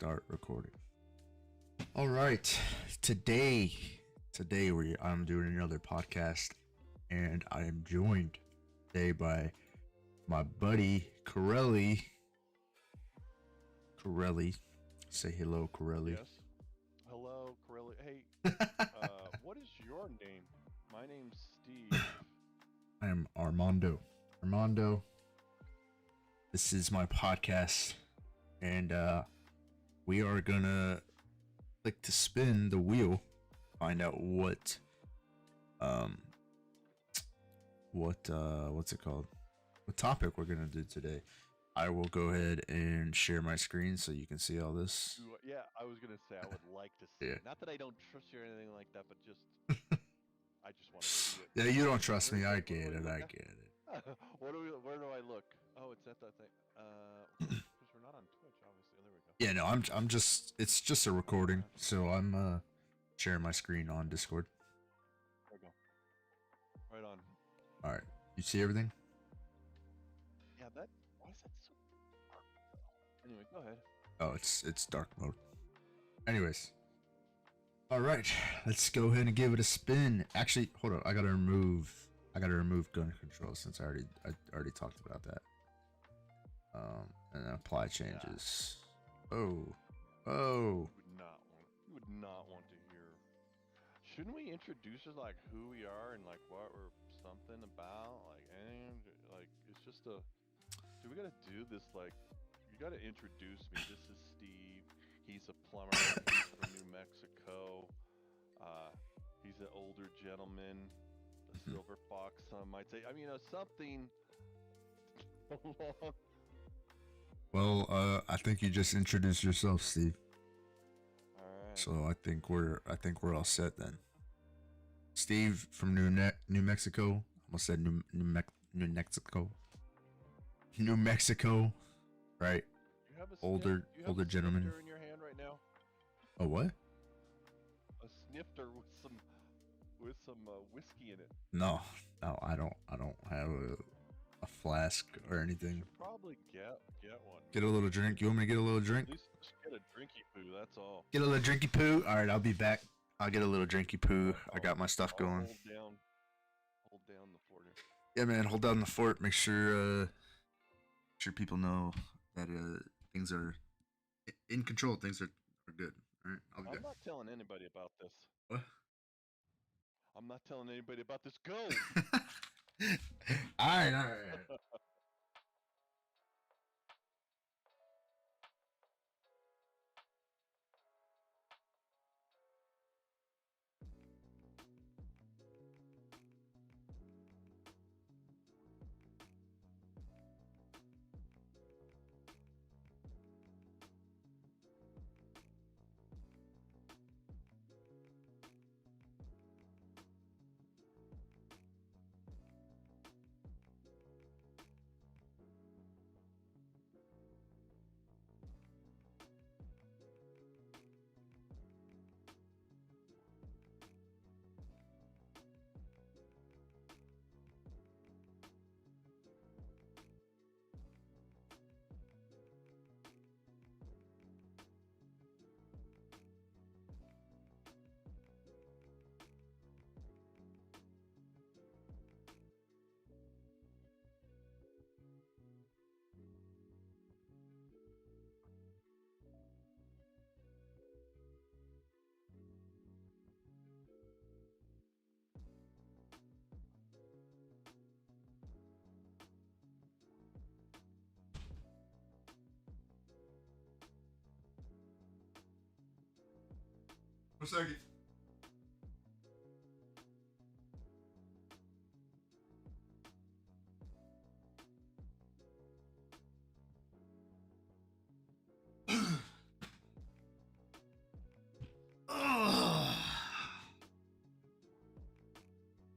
start recording. All right, today I'm doing another podcast, and I am joined today by my buddy Corelli. Corelli, say hello, Corelli. Yes. Hello, Corelli. Hey, what is your name? My name's Steve. I am Armando. Armando. This is my podcast, and we are gonna click to spin the wheel, find out what's it called? What topic we're gonna do today. I will go ahead and share my screen so you can see all this. Yeah, I was gonna say I would like to see. Yeah. Not that I don't trust you or anything like that, but just I just want to see it. Yeah, you don't trust me. I get it. I get it. Where do I look? Oh, it's at that thing. Because we're not on Twitch, obviously. Oh, there we go. Yeah, no, I'm just. It's just a recording, so I'm sharing my screen on Discord. There we go. Right on. All right, you see everything? Yeah, that. Why is that so dark? Anyway, go ahead. Oh, it's dark mode. Anyways. All right, let's go ahead and give it a spin. Actually, hold on. I gotta remove gun control since I already talked about that. And then apply changes. Oh. You would not want to hear. Shouldn't we introduce us like who we are and like what we're something about? Like it's just a. Do we gotta do this? Like, you gotta introduce me. This is Steve. He's a plumber. He's from New Mexico. He's an older gentleman, a silver fox, some might say. I mean, something along. Well, I think you just introduced yourself, Steve. All right. So I think we're all set then. Steve from New Mexico. Almost said New Mexico. New Mexico, right? You have a Older gentleman. snifter in your hand right now. Oh, what? A snifter with some whiskey in it. No, I don't have a flask or anything. You should probably get one. Get a little drink. You want me to get a little drink? At least just get a drinky poo. That's all. Get a little drinky poo. All right, I'll be back. I'll get a little drinky poo. I got my stuff I'll going. Hold down the fort here. Yeah, man. Hold down the fort. Make sure people know that things are in control. Things are good. All right, I'll be I'm back. not telling anybody about this. What? I'm not telling anybody about this. Go! All right. One second.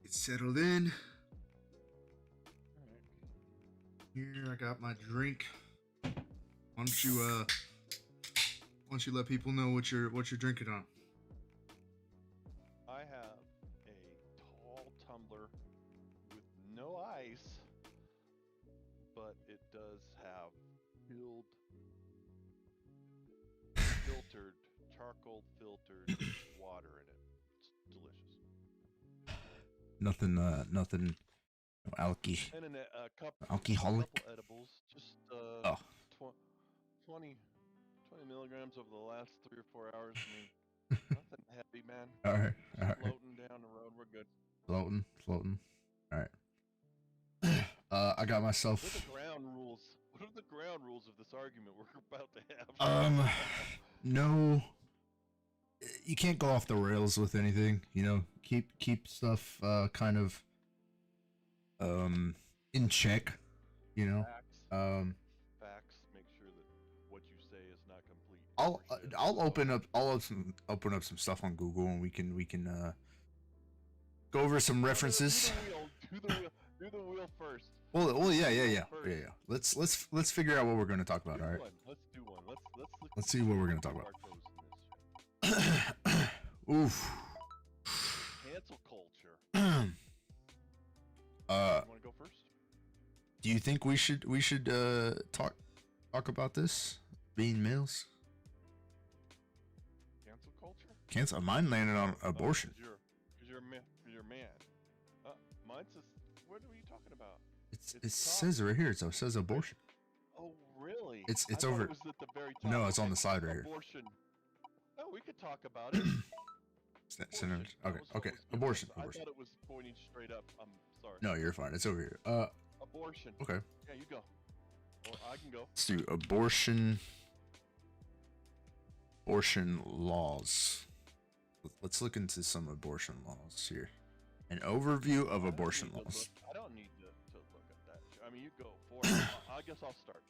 It's settled in. Here, I got my drink. Why don't you let people know what you're drinking on? I have a tall tumbler with no ice, but it does have chilled charcoal filtered water in it. It's delicious. Nothing And a alcoholic. couple edibles, just Oh, tw- 20, 20 milligrams over the last 3 or 4 hours. I mean, nothing heavy, man. all right, all Just right. floating down the road. We're good. Floating. All right. I got What are myself. the ground rules? What are the ground rules of this argument we're about to have? No, you can't go off the rails with anything. You know, keep stuff kind of in check. You know, Facts. um, Facts. Make sure that what you say is not complete. I'll open up some stuff on Google and we can go over some references. Do the wheel. Do the wheel first. Well, yeah. Let's figure out what we're gonna talk about. All right. Let's do one. Let's see what we're gonna talk about. Oof. Cancel culture. uh, You want to go first? do you think we should talk about this being males? Cancel culture? Cancel. Mine landed on abortion. Cause you're a man. Mine says. What are you talking about? It says right here. It says abortion. Oh, really? It's I thought over. It was at the very top. No, it's on the side right here. Abortion. Oh, we could talk about it. Okay. Abortion. I thought it was pointing straight up. I'm sorry. No, you're fine. It's over here. Abortion. Okay. Yeah, you go. Or I can go. Let's do abortion laws. Let's look into some abortion laws here. An overview of abortion laws. I don't need to look at that. I mean, you go for it. I guess I'll start.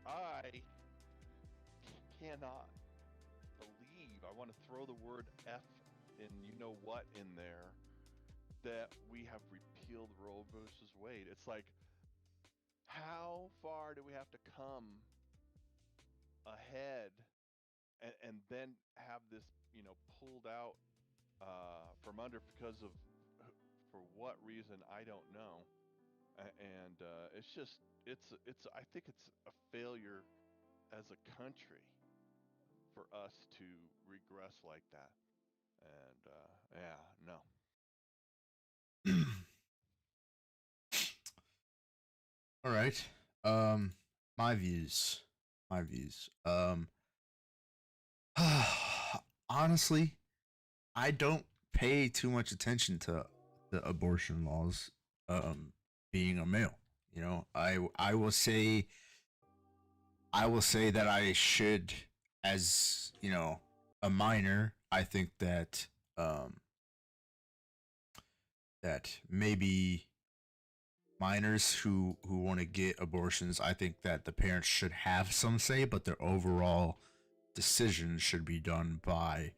I cannot believe I want to throw the word F in you know what in there that we have repealed Roe versus Wade. It's like, how far do we have to come ahead and then have this, pulled out from under because of, for what reason, I don't know. And it's just, I think it's a failure as a country for us to regress like that. And yeah, no. All right. My views. Honestly, I don't pay too much attention to the abortion laws. Being a male, I will say that I should, as a minor. I think that that maybe minors who want to get abortions, I think that the parents should have some say, but their overall decision should be done by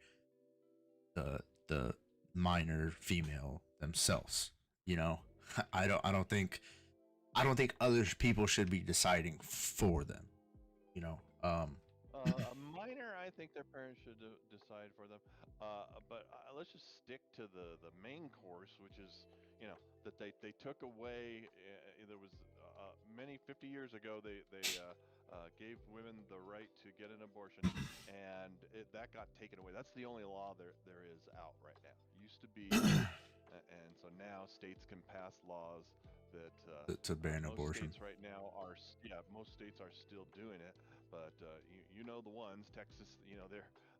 the minor female themselves. I don't think other people should be deciding for them. A minor, I think their parents should decide for them. But let's just stick to the main course, which is, that they took away. There was many 50 years ago. They gave women the right to get an abortion, and that got taken away. That's the only law there is out right now. It used to be, and so now states can pass laws that to ban abortion. States right now most states are still doing it, but you know the ones, Texas,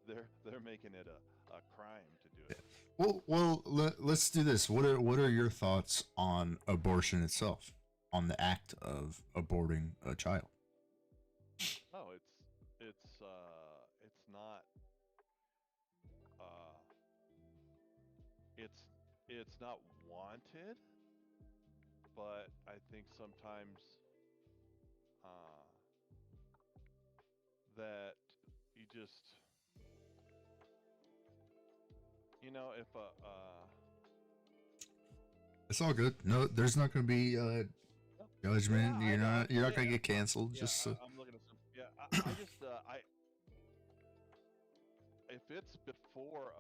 they're making it a crime to do it. Well, let's do this. What are your thoughts on abortion itself, on the act of aborting a child? Oh, it's not it's not wanted, but I think sometimes that you just, if it's all good. No, there's not going to be judgment. Yeah, you're not going to get canceled. Yeah, just I'm looking at some. Yeah, I just if it's before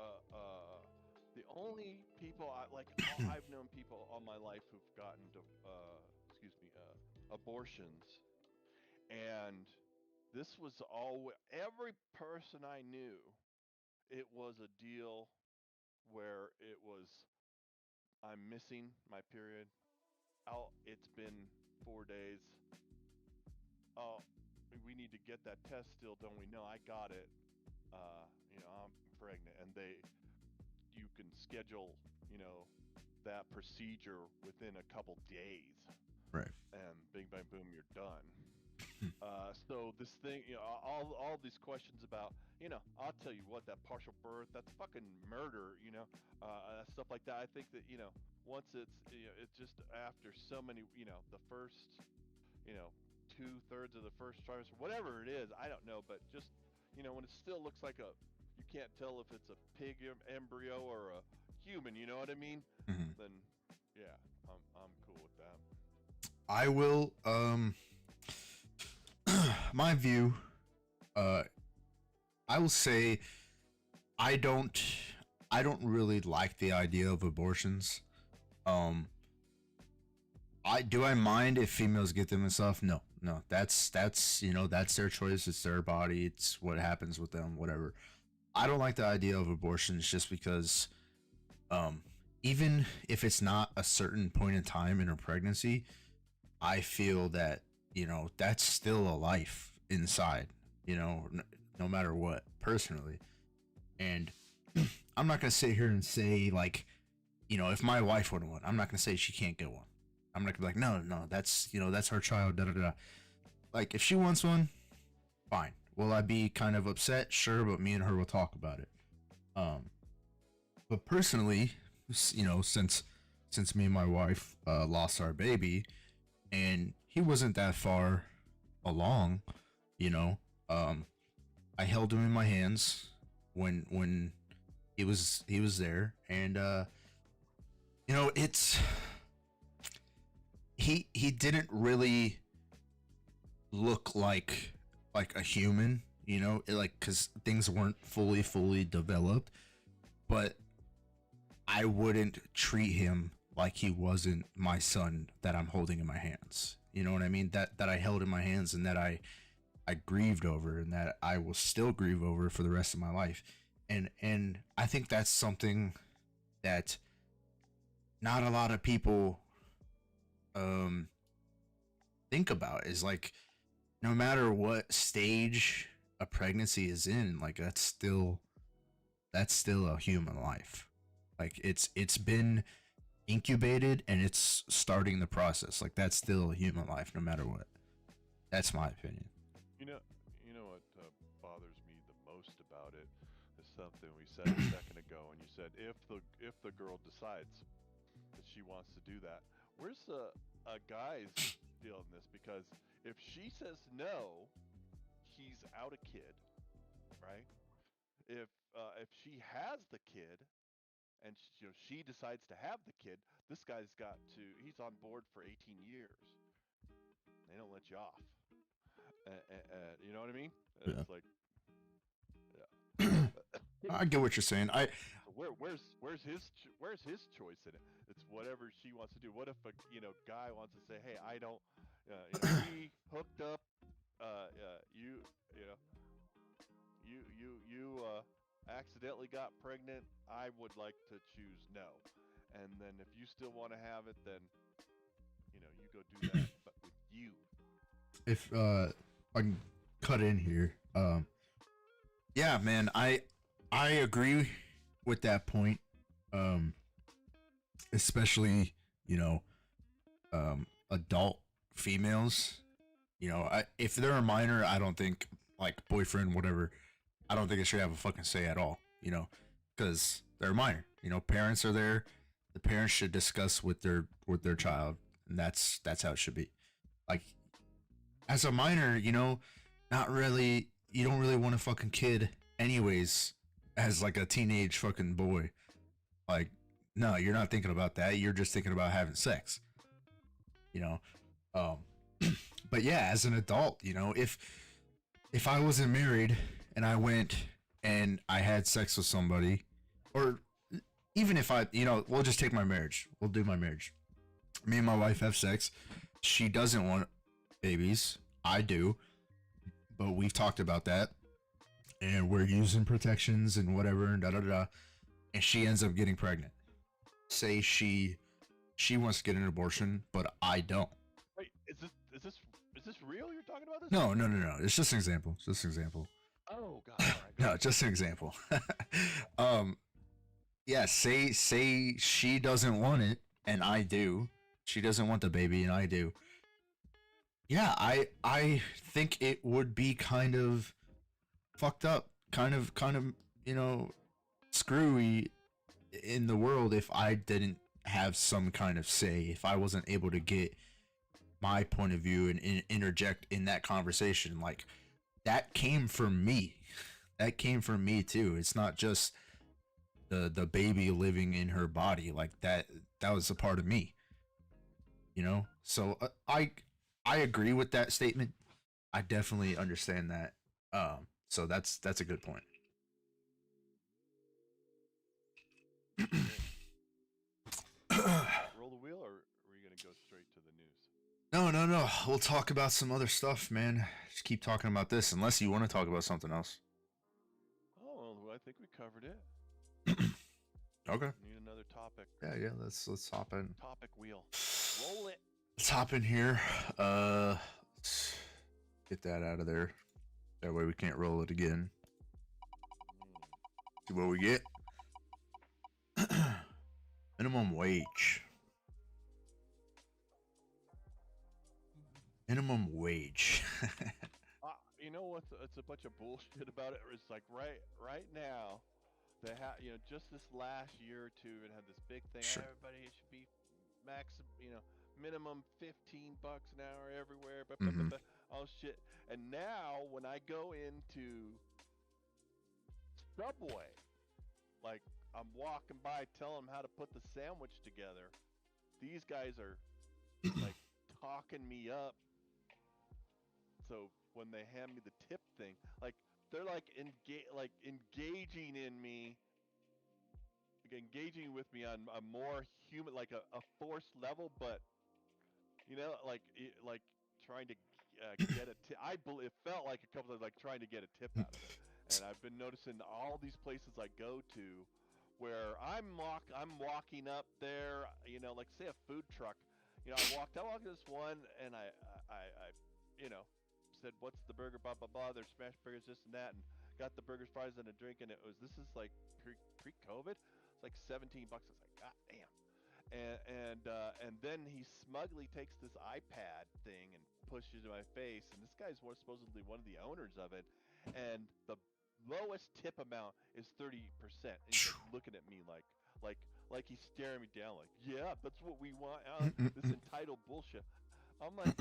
the only people I've known people all my life who've gotten abortions, and This was all every person I knew. It was a deal where it was I'm missing my period. Oh, it's been 4 days. Oh, we need to get that test still, don't we? No, I got it. I'm pregnant, and you can schedule, you know, that procedure within a couple days, Right. and bing, bang, boom, you're done. So this thing, all these questions about, I'll tell you what, that partial birth, that's fucking murder, stuff like that. I think that, once it's just after so many, the first, 2/3 of the first trimester, whatever it is, I don't know, but just, when it still looks like you can't tell if it's a pig embryo or a human, you know what I mean? Mhm. Then, yeah, I'm cool with that. I will. My view. Uh, I will say I don't. I don't really like the idea of abortions. Um, I mind if females get them and stuff. No, no, that's that's their choice. It's their body. It's what happens with them. Whatever. I don't like the idea of abortions just because, um, even if it's not a certain point in time in a pregnancy, I feel that that's still a life inside. No matter what. Personally, and I'm not gonna sit here and say like, if my wife wanted one, I'm not gonna say she can't get one. I'm not gonna be like, no, no, that's her child. Da da da. Like, if she wants one, fine. Will I be kind of upset? Sure, but me and her will talk about it. Um, but personally, since me and my wife lost our baby, and he wasn't that far along, you know, um, I held him in my hands when he was there, and it's he didn't really look like a human, like, because things weren't fully developed, but I wouldn't treat him like he wasn't my son that I'm holding in my hands. You know what I mean? That I held in my hands, and that I grieved over, and that I will still grieve over for the rest of my life. And I think that's something that not a lot of people um think about, is like, no matter what stage a pregnancy is in, like, that's still a human life. Like, it's been incubated and it's starting the process. Like, that's still a human life no matter what. That's my opinion. You know, you know what bothers me the most about it is something we said a second ago, and you said if the girl decides that she wants to do that, where's a guy's deal in this? Because if she says no, he's out a kid, right? If she has the kid and she decides to have the kid, this guy's he's on board for 18 years. They don't let you off. You know what I mean? Yeah. It's like, yeah. I get what you're saying. So where's his choice in it? It's whatever she wants to do. What if a guy wants to say, hey, I don't, we hooked up, you you know you accidentally got pregnant. I would like to choose no, and then if you still want to have it, then you go do that, but with you. If I can cut in here, yeah, man, I agree with that point. Um, Especially, adult females. If they're a minor, I don't think, like, boyfriend, whatever, I don't think it should have a fucking say at all. Because they're a minor. Parents are there. The parents should discuss with their child, and that's how it should be. Like, as a minor, not really. You don't really want a fucking kid, anyways. As like a teenage fucking boy, like, no, you're not thinking about that. You're just thinking about having sex. You know, um, but yeah, as an adult, if I wasn't married and I went and I had sex with somebody, or even if we'll just take my marriage. We'll do my marriage. Me and my wife have sex. She doesn't want babies. I do. but we've talked about that, and we're using protections and whatever, and da da da, and she ends up getting pregnant. Say she wants to get an abortion, but I don't. Wait, is this real? You're talking about this? No, no, no, no. It's just an example. Just an example. Oh God. All right, go No, ahead. just an example. um, yeah. Say she doesn't want it, and I do. She doesn't want the baby, and I do. Yeah, I think it would be kind of fucked up, kind of, you know, screwy in the world if I didn't have some kind of say, if I wasn't able to get my point of view and interject in that conversation. Like, that came from me. That came from me too. It's not just the baby living in her body. Like, that was a part of me, you know. So I agree with that statement. I definitely understand that. So that's a good point. Roll the wheel, or are you gonna go straight to the news? No, no, no. We'll talk about some other stuff, man. Just keep talking about this, unless you want to talk about something else. Oh, well, I think we covered it. Okay. Need another topic. Yeah, yeah. Let's hop in. Topic wheel. Roll it. Let's hop in here. Let's get that out of there. That way we can't roll it again. See what we get. Minimum wage. Minimum wage. You know what? It's a bunch of bullshit about it. It's like right now, they have, you know, just this last year or two, it had this big thing. Sure. Everybody should be minimum $15 an hour everywhere. Mhm. All shit. And now when I go into Subway, like, I'm walking by, telling them how to put the sandwich together. These guys are like talking me up. So when they hand me the tip thing, like, they're like engaging in me, like, engaging with me on a more human, like a forced level, but you know, like trying to get a tip. It felt like a couple of, like, trying to get a tip out of it. And I've been noticing all these places I go to, where I'm walking up there, you know, like, say a food truck. You know, I walked to this one, and I you know, said, "What's the burger?" Blah blah blah. There's smash burgers, this and that, and got the burgers, fries, and a drink. And this is like pre-COVID. It's like $17. I was like, God damn. And then he smugly takes this iPad thing and pushes it in my face. And this guy's supposedly one of the owners of it. And the lowest tip amount is 30%. And he's like looking at me like he's staring me down, like, yeah, that's what we want. This entitled bullshit. I'm like,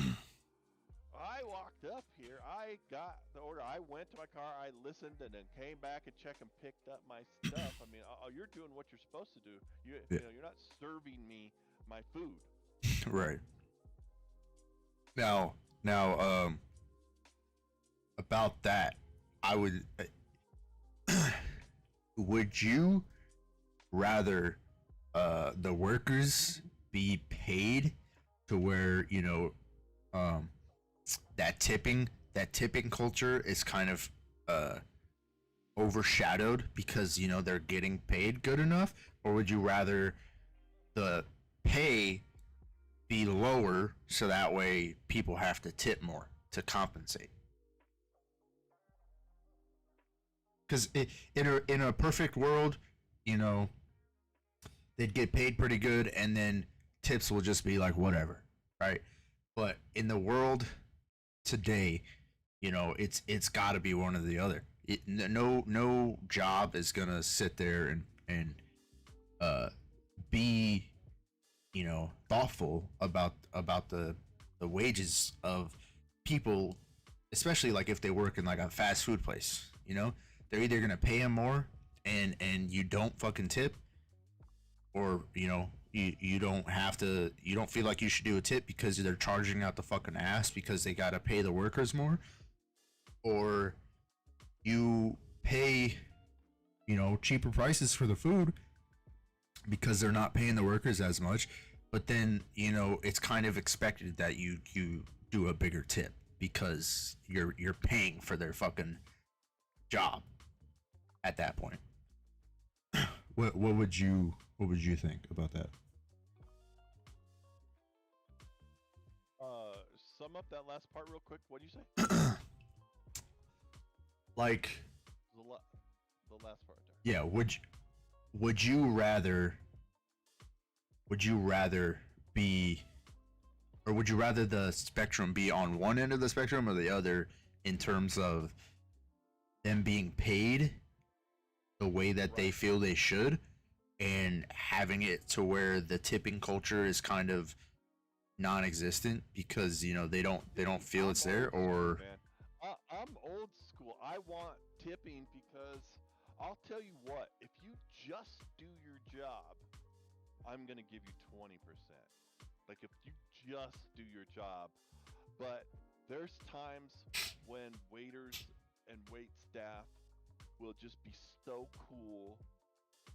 I walked up here, I got the order, I went to my car, I listened, and then came back and checked and picked up my stuff. I mean, you're doing what you're supposed to do. You know, you're not serving me my food. Right. Now, about that, I would. Would you rather the workers be paid to where, you know, that tipping culture is kind of overshadowed because, you know, they're getting paid good enough, or would you rather the pay be lower so that way people have to tip more to compensate? Because in a perfect world, you know, they'd get paid pretty good, and then tips will just be like whatever, right? But in the world today, you know, it's got to be one or the other. No job is gonna sit there and be, you know, thoughtful about the wages of people, especially like if they work in like a fast food place. You know, they're either gonna pay them more and you don't fucking tip, or, you know, you don't have to, you don't feel like you should do a tip because they're charging out the fucking ass because they gotta pay the workers more, or you pay, you know, cheaper prices for the food because they're not paying the workers as much, but then, you know, it's kind of expected that you do a bigger tip. because you're paying for their fucking job at that point. What would you think about that? Sum up that last part real quick. What do you say? Like The last part there. yeah, would you rather be, or would you rather the spectrum be on one end of the spectrum or the other in terms of them being paid the way that they feel they should, and having it to where the tipping culture is kind of non-existent because they don't feel it's there? Or I'm old school. I want tipping because I'll tell you what, if you just do your job, I'm going to give you 20%. Like if you just do your job. But there's times when waiters and wait staff will just be so cool.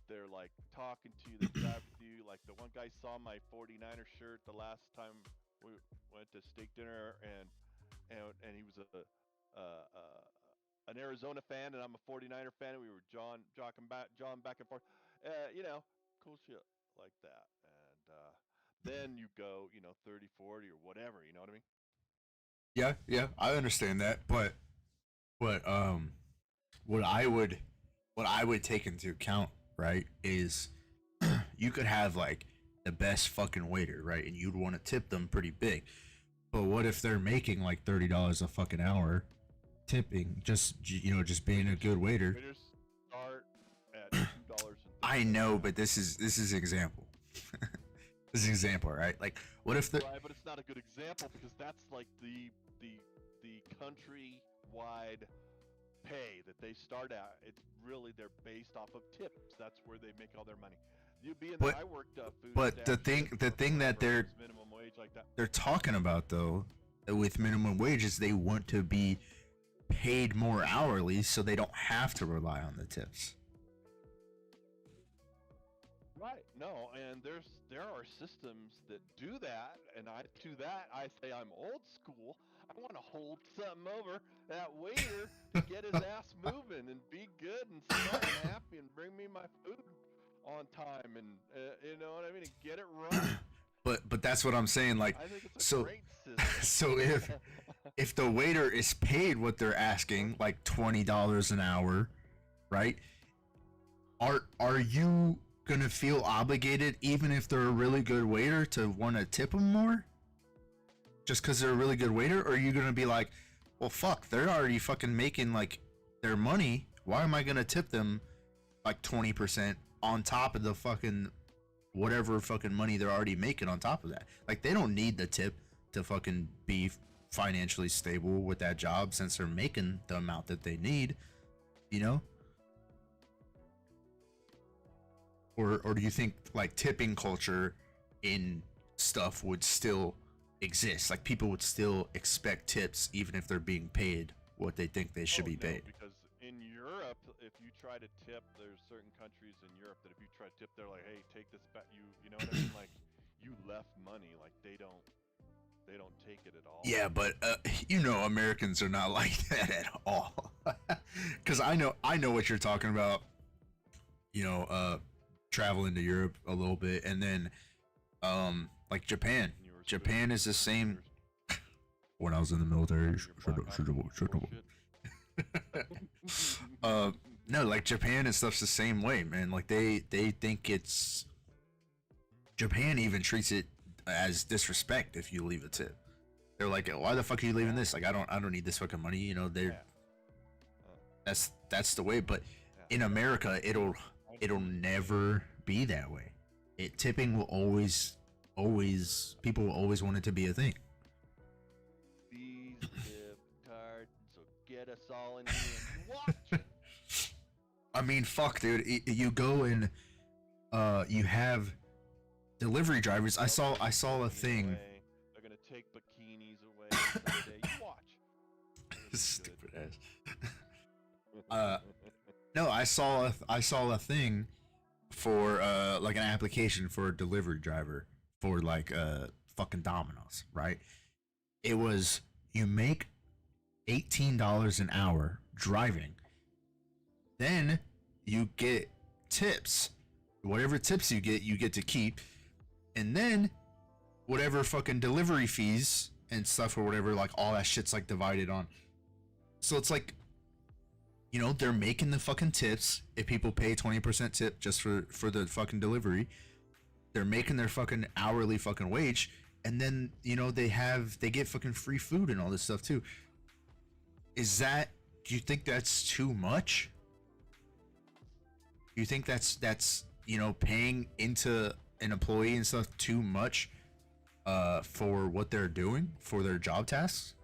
They're like talking to you, they drive with you. Like the one guy saw my 49er shirt the last time we went to steak dinner, and he was an Arizona fan, and I'm a 49er fan, and we were John back and forth. Cool shit like that. And then you go, 30, 40 or whatever, you know what I mean? yeah, I understand that, but what I would take into account, right, is you could have like the best fucking waiter, right, and you'd want to tip them pretty big. But what if they're making like $30 a fucking hour, tipping, just being a good waiter? Waiters start at $2. I know, but this is an example. This is an example, right? Like, what if the right, but it's not a good example because that's like the country-wide pay that they start at. It's really, they're based off of tips. That's where they make all their money. You being that I worked food. But the thing that they're minimum wage like that. They're talking about though, with minimum wages, they want to be paid more hourly so they don't have to rely on the tips. Right. No, and there are systems that do that, and I say I'm old school. I want to hold something over that waiter to get his ass moving and be good and smart and happy and bring me my food on time, and you know what I mean, and get it right. But that's what I'm saying. Like, I think it's a great system. So if the waiter is paid what they're asking, like $20 an hour, right? Are you gonna feel obligated, even if they're a really good waiter, to want to tip them more? Just because they're a really good waiter? Or are you gonna be like, well, fuck, they're already fucking making like their money. Why am I gonna tip them like 20% on top of the fucking whatever fucking money they're already making on top of that? Like, they don't need the tip to fucking be financially stable with that job, since they're making the amount that they need, Or do you think like tipping culture in stuff would still exist? Like, people would still expect tips even if they're being paid what they think they should be paid? Because in Europe, if you try to tip, there's certain countries in Europe that if you try to tip, they're like, hey, take this back. You know what I mean? Like, you left money. Like, they don't take it at all. Yeah, but Americans are not like that at all. Because I know what you're talking about. Traveling to Europe a little bit, and then like Japan is the same. When I was in the military, no, like Japan and stuff's the same way, man. Like they think it's, Japan even treats it as disrespect if you leave a tip. They're like, why the fuck are you leaving this? Like, I don't need this fucking money. That's the way. But in America, it'll never be that way. Tipping will always people will always want it to be a thing. These tip cards will get us all in here. Watch. I mean, fuck, dude. You go and you have delivery drivers. I saw a thing. They're gonna take bikinis away someday. You watch. Stupid ass. No, I saw a thing for like an application for a delivery driver for like fucking Domino's, right? It was, you make $18 an hour driving. Then you get tips. Whatever tips you get to keep. And then whatever fucking delivery fees and stuff or whatever, like all that shit's like divided on. So it's like, you know, they're making the fucking tips. If people pay 20% tip just for the fucking delivery, they're making their fucking hourly fucking wage. And then, you know, they get fucking free food and all this stuff too. Do you think that's too much? Do you think that's, you know, paying into an employee and stuff too much for what they're doing, for their job tasks?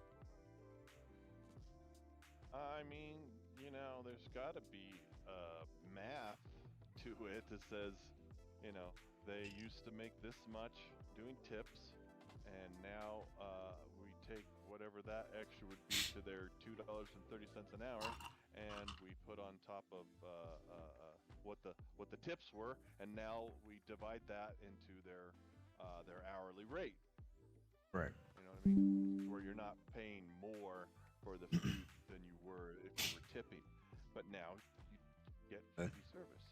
I mean, you know, there's got to be math to it that says, you know, they used to make this much doing tips, and now we take whatever that extra would be to their $2.30 an hour, and we put on top of what the tips were, and now we divide that into their hourly rate. Right. You know what I mean? Where you're not paying more for the food than you were if you were tipping, but now you get free service.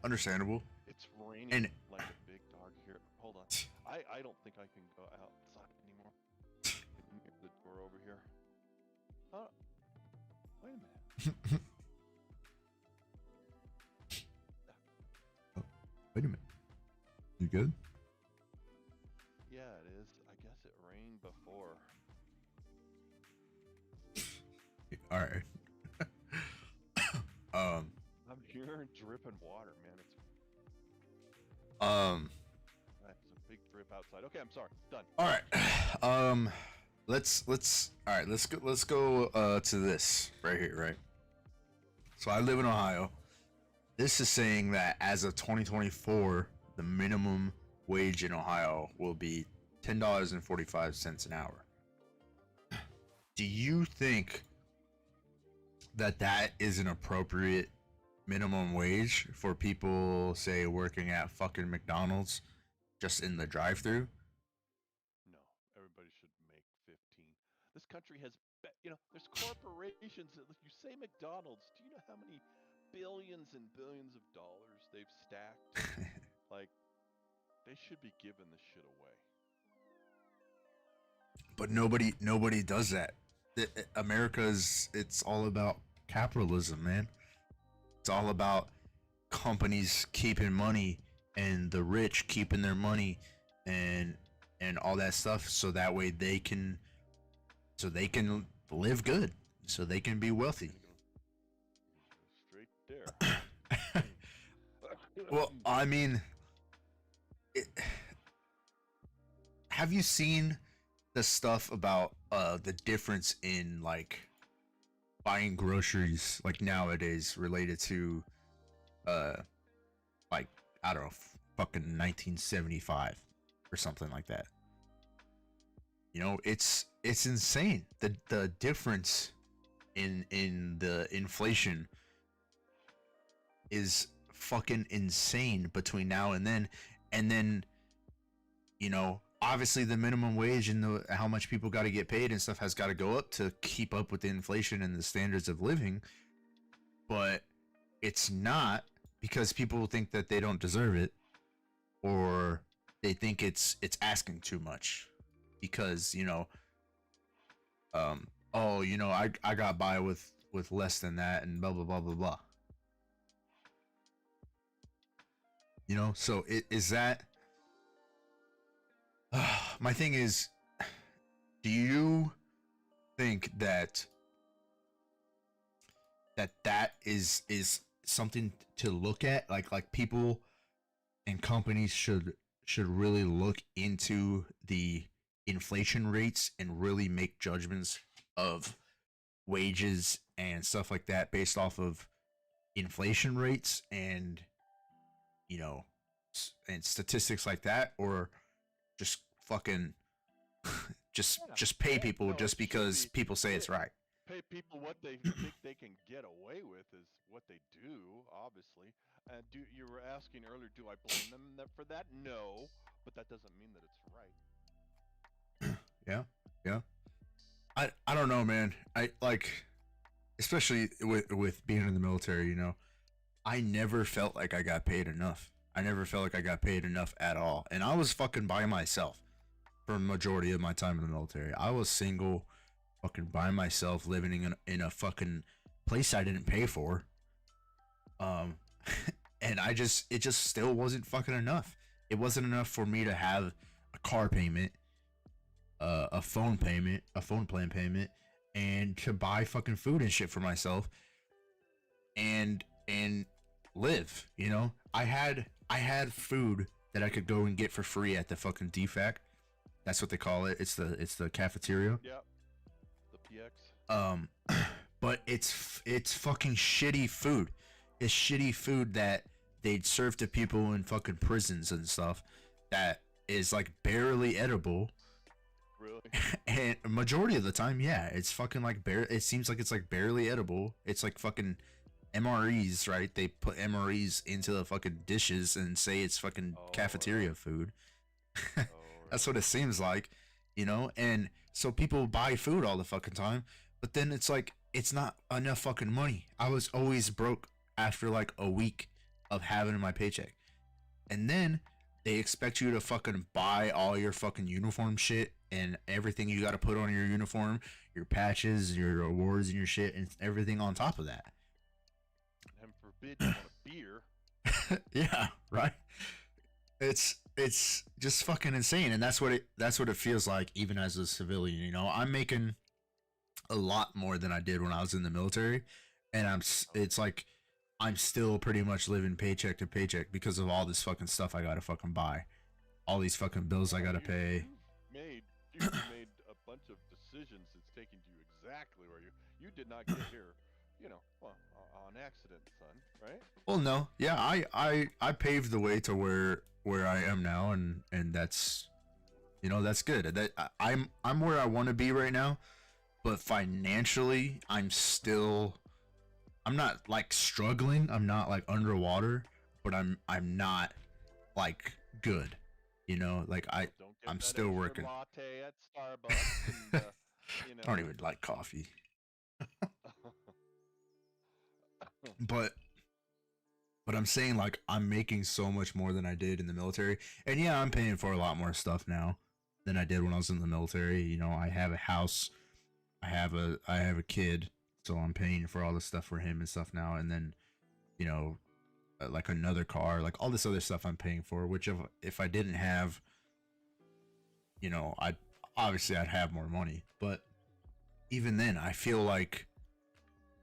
Understandable. It's raining And like a big dog here. Hold on. I don't think I can go outside anymore. Can you get the door over here? Wait a minute. Oh, wait a minute. You good? Yeah, it is. I guess it rained before. All right. I'm hearing dripping water, man. That's a big drip outside. Okay, I'm sorry. Done. All right. Let's go to this right here, right? So I live in Ohio. This is saying that as of 2024, the minimum wage in Ohio will be $10.45 an hour. Do you think that is an appropriate minimum wage for people, say, working at fucking McDonald's just in the drive-thru? No, everybody should make 15. This country has, you know, there's corporations that, you say McDonald's. Do you know how many billions and billions of dollars they've stacked? Like, they should be giving this shit away. But nobody does that. It's all about capitalism, man. It's all about companies keeping money and the rich keeping their money and all that stuff, so that way they can live good, so they can be wealthy. Straight there. Well, I mean, have you seen the stuff about the difference in like buying groceries like nowadays related to like, I don't know, fucking 1975 or something like that? You know, it's insane. The difference in the inflation is fucking insane between now and then. And then, you know, obviously the minimum wage and how much people got to get paid and stuff has got to go up to keep up with the inflation and the standards of living. But it's not, because people think that they don't deserve it, or they think it's asking too much, because, you know, oh, you know, I got by with less than that and blah blah blah blah blah. You know, so is that my thing is, do you think that is something to look at, like people and companies should really look into the inflation rates and really make judgments of wages and stuff like that based off of inflation rates and, you know, and statistics like that, or just fucking just pay people just because people say it's right? Pay people what they think they can get away with is what they do, obviously. And you were asking earlier, do I blame them for that? No, but that doesn't mean that it's right. Yeah. Yeah. I don't know, man. I like, especially with being in the military, you know, I never felt like I got paid enough. I never felt like I got paid enough at all. And I was fucking by myself for a majority of my time in the military. I was single, fucking by myself, living in a fucking place I didn't pay for. Um, and it just still wasn't fucking enough. It wasn't enough for me to have a car payment, a phone payment, a phone plan payment, and to buy fucking food and shit for myself, and live. You know, I had food that I could go and get for free at the fucking DFAC. That's what they call it. It's the cafeteria. Yep. The PX. But it's fucking shitty food. It's shitty food that they'd serve to people in fucking prisons and stuff that is like barely edible. Really? And a majority of the time, yeah, it's fucking like it seems like it's like barely edible. It's like fucking MREs, right? They put MREs into the fucking dishes and say it's fucking cafeteria food. That's what it seems like, you know? And so people buy food all the fucking time, but then it's like it's not enough fucking money. I was always broke after like a week of having my paycheck. And then they expect you to fucking buy all your fucking uniform shit and everything you got to put on your uniform, your patches, your awards and your shit and everything on top of that. And forbid you want a beer. Yeah, right. It's just fucking insane, and that's what it feels like even as a civilian, you know. I'm making a lot more than I did when I was in the military, and it's like I'm still pretty much living paycheck to paycheck because of all this fucking stuff I gotta fucking buy, all these fucking bills I gotta pay. You made a bunch of decisions that's taken you exactly where you did not get here, you know, well, on accident, son, right? Well, no, yeah, I paved the way to where I am now, and that's, you know, that's good. That I'm where I want to be right now, but financially I'm not like struggling, I'm not like underwater, but I'm not like good, you know, like I'm still working. Latte at Starbucks and, you know. I don't even like coffee. but I'm saying, like, I'm making so much more than I did in the military, and yeah, I'm paying for a lot more stuff now than I did when I was in the military. You know, I have a house, I have a kid, so I'm paying for all the stuff for him and stuff now, and then, you know, like another car, like all this other stuff I'm paying for, which if I didn't have, you know, I'd have more money, but even then I feel like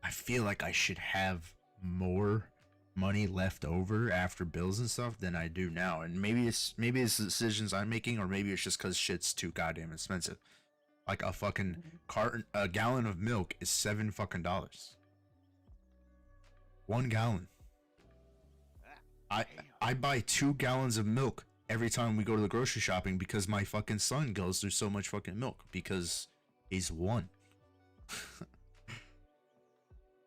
I should have more money left over after bills and stuff than I do now. And maybe it's the decisions I'm making, or maybe it's just because shit's too goddamn expensive. Like a gallon of milk is $7 fucking. 1 gallon. I buy 2 gallons of milk every time we go to the grocery shopping because my fucking son goes through so much fucking milk because he's 1.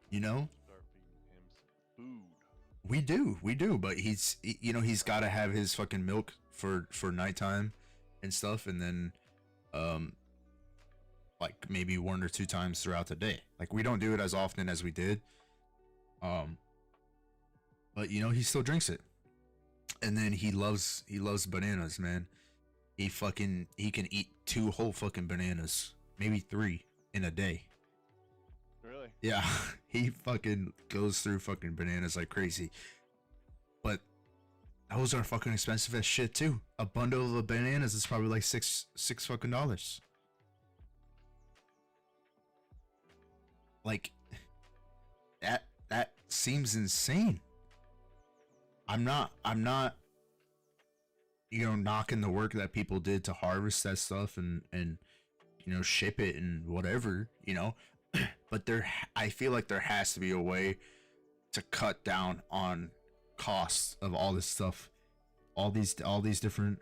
You know? Start feeding him some food. We do, but he's got to have his fucking milk for nighttime and stuff, and then like maybe 1 or 2 times throughout the day. Like, we don't do it as often as we did, but you know, he still drinks it. And then he loves bananas, man. He can eat 2 whole fucking bananas, maybe 3 in a day. Really? Yeah, he fucking goes through fucking bananas like crazy. But those are fucking expensive as shit too. A bundle of bananas is probably like six fucking dollars. Like, that seems insane. I'm not, you know, knocking the work that people did to harvest that stuff and you know, ship it and whatever, you know. But I feel like there has to be a way to cut down on costs of all this stuff, all these different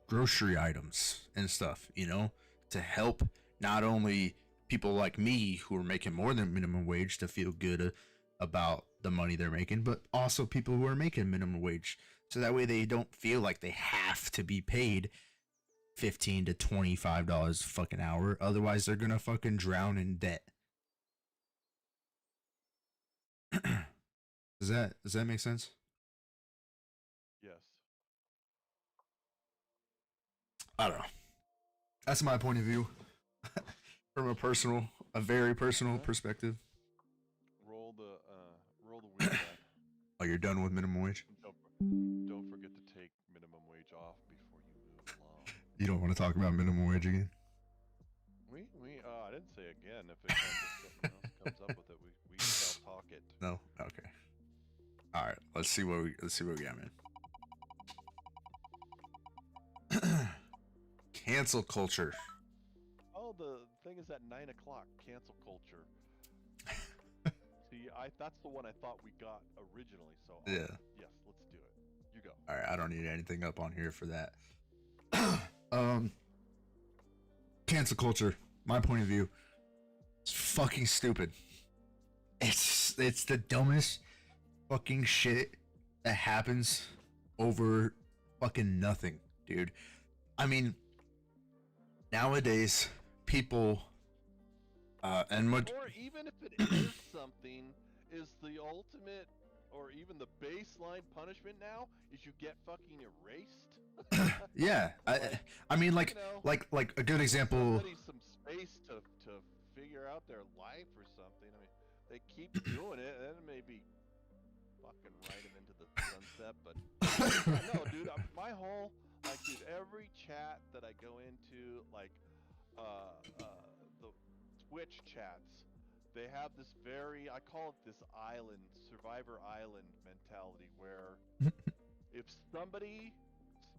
grocery items and stuff, you know, to help not only people like me who are making more than minimum wage to feel good about the money they're making, but also people who are making minimum wage, so that way they don't feel like they have to be paid $15 to $25 fucking hour. Otherwise, they're gonna fucking drown in debt. Does that make sense? Yes. I don't know. That's my point of view from a very personal Yeah. perspective. Roll the wheel back. Oh, you're done with minimum wage? Don't forget to take minimum wage off before you move along. You don't want to talk about minimum wage again? I didn't say again. If something else comes up with it, we shall talk it. No. Okay. All right. Let's see what we got, man. Cancel culture. Oh, the thing is at 9 o'clock. Cancel culture. See, that's the one I thought we got originally. So Yeah. Yes, let's do it. You go. All right. I don't need anything up on here for that. Cancel culture. My point of view. It's fucking stupid. It's the dumbest fucking shit that happens over fucking nothing, dude. I mean, nowadays people Or even if it is something, is the ultimate or even the baseline punishment now is you get fucking erased. yeah, I mean, like, You know, like a good example. somebody some space to figure out their life or something. I mean, they keep doing it, and then maybe fucking write them into the sunset. But no, dude, my whole dude, every chat that I go into, like the Twitch chats, they have this I call it this survivor island mentality, where if somebody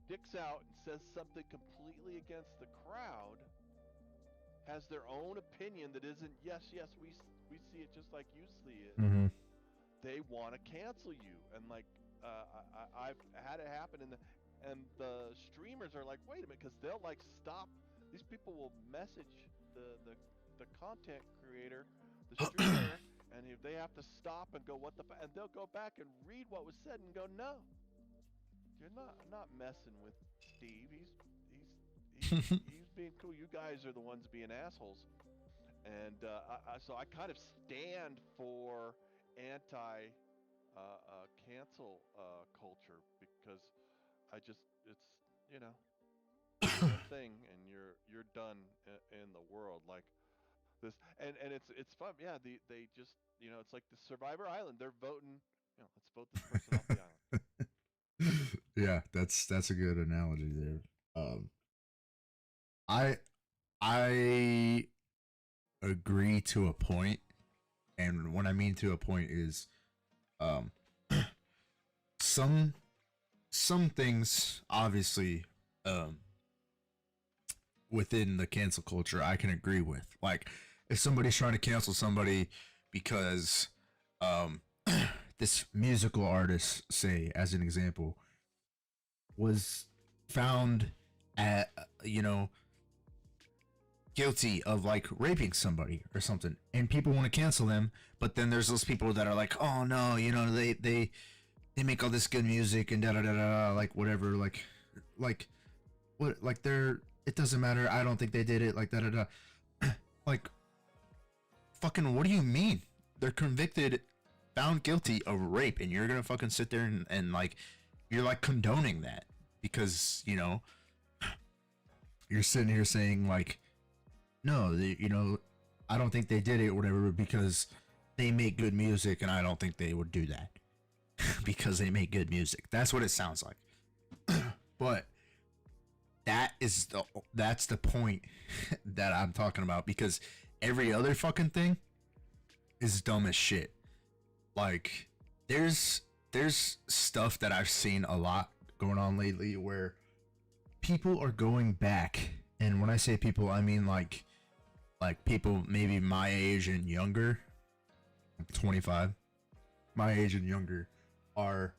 sticks out and says something completely against the crowd, has their own opinion that isn't yes, we see it just like you see it, Mm-hmm. they want to cancel you. And like I've had it happen, and the streamers are like, wait a minute, because they'll like stop. These people will message the content creator, the streamer, and if they have to stop and go, what the and they'll go back and read what was said and go, no, you're not messing with Steve. He's being cool. You guys are the ones being assholes. And so I kind of stand for anti cancel culture, because it's one thing and you're done in the world like this. And it's fun. Yeah, they just it's like the Survivor Island. They're voting. Let's vote this person off the island. Yeah, that's a good analogy there. I I agree to a point, and what I mean to a point is, um, some things obviously, within the cancel culture I can agree with. Like, if somebody's trying to cancel somebody because, this musical artist, say as an example, was found at guilty of like raping somebody or something, and people want to cancel them, but then there's those people that are like, oh no, they make all this good music and da da da da, like whatever, like what, like they're, it doesn't matter, I don't think they did it, like da da da. Like, fucking, what do you mean? They're convicted, found guilty of rape, and you're gonna fucking sit there and like, you're like condoning that, because you're sitting here saying like, no, I don't think they did it or whatever, because they make good music, and I don't think they would do that because they make good music. That's what it sounds like. But that's the point that I'm talking about, because every other fucking thing is dumb as shit. Like, there's stuff that I've seen a lot going on lately where people are going back, and when I say people, I mean like people maybe my age and younger. I'm 25. My age and younger are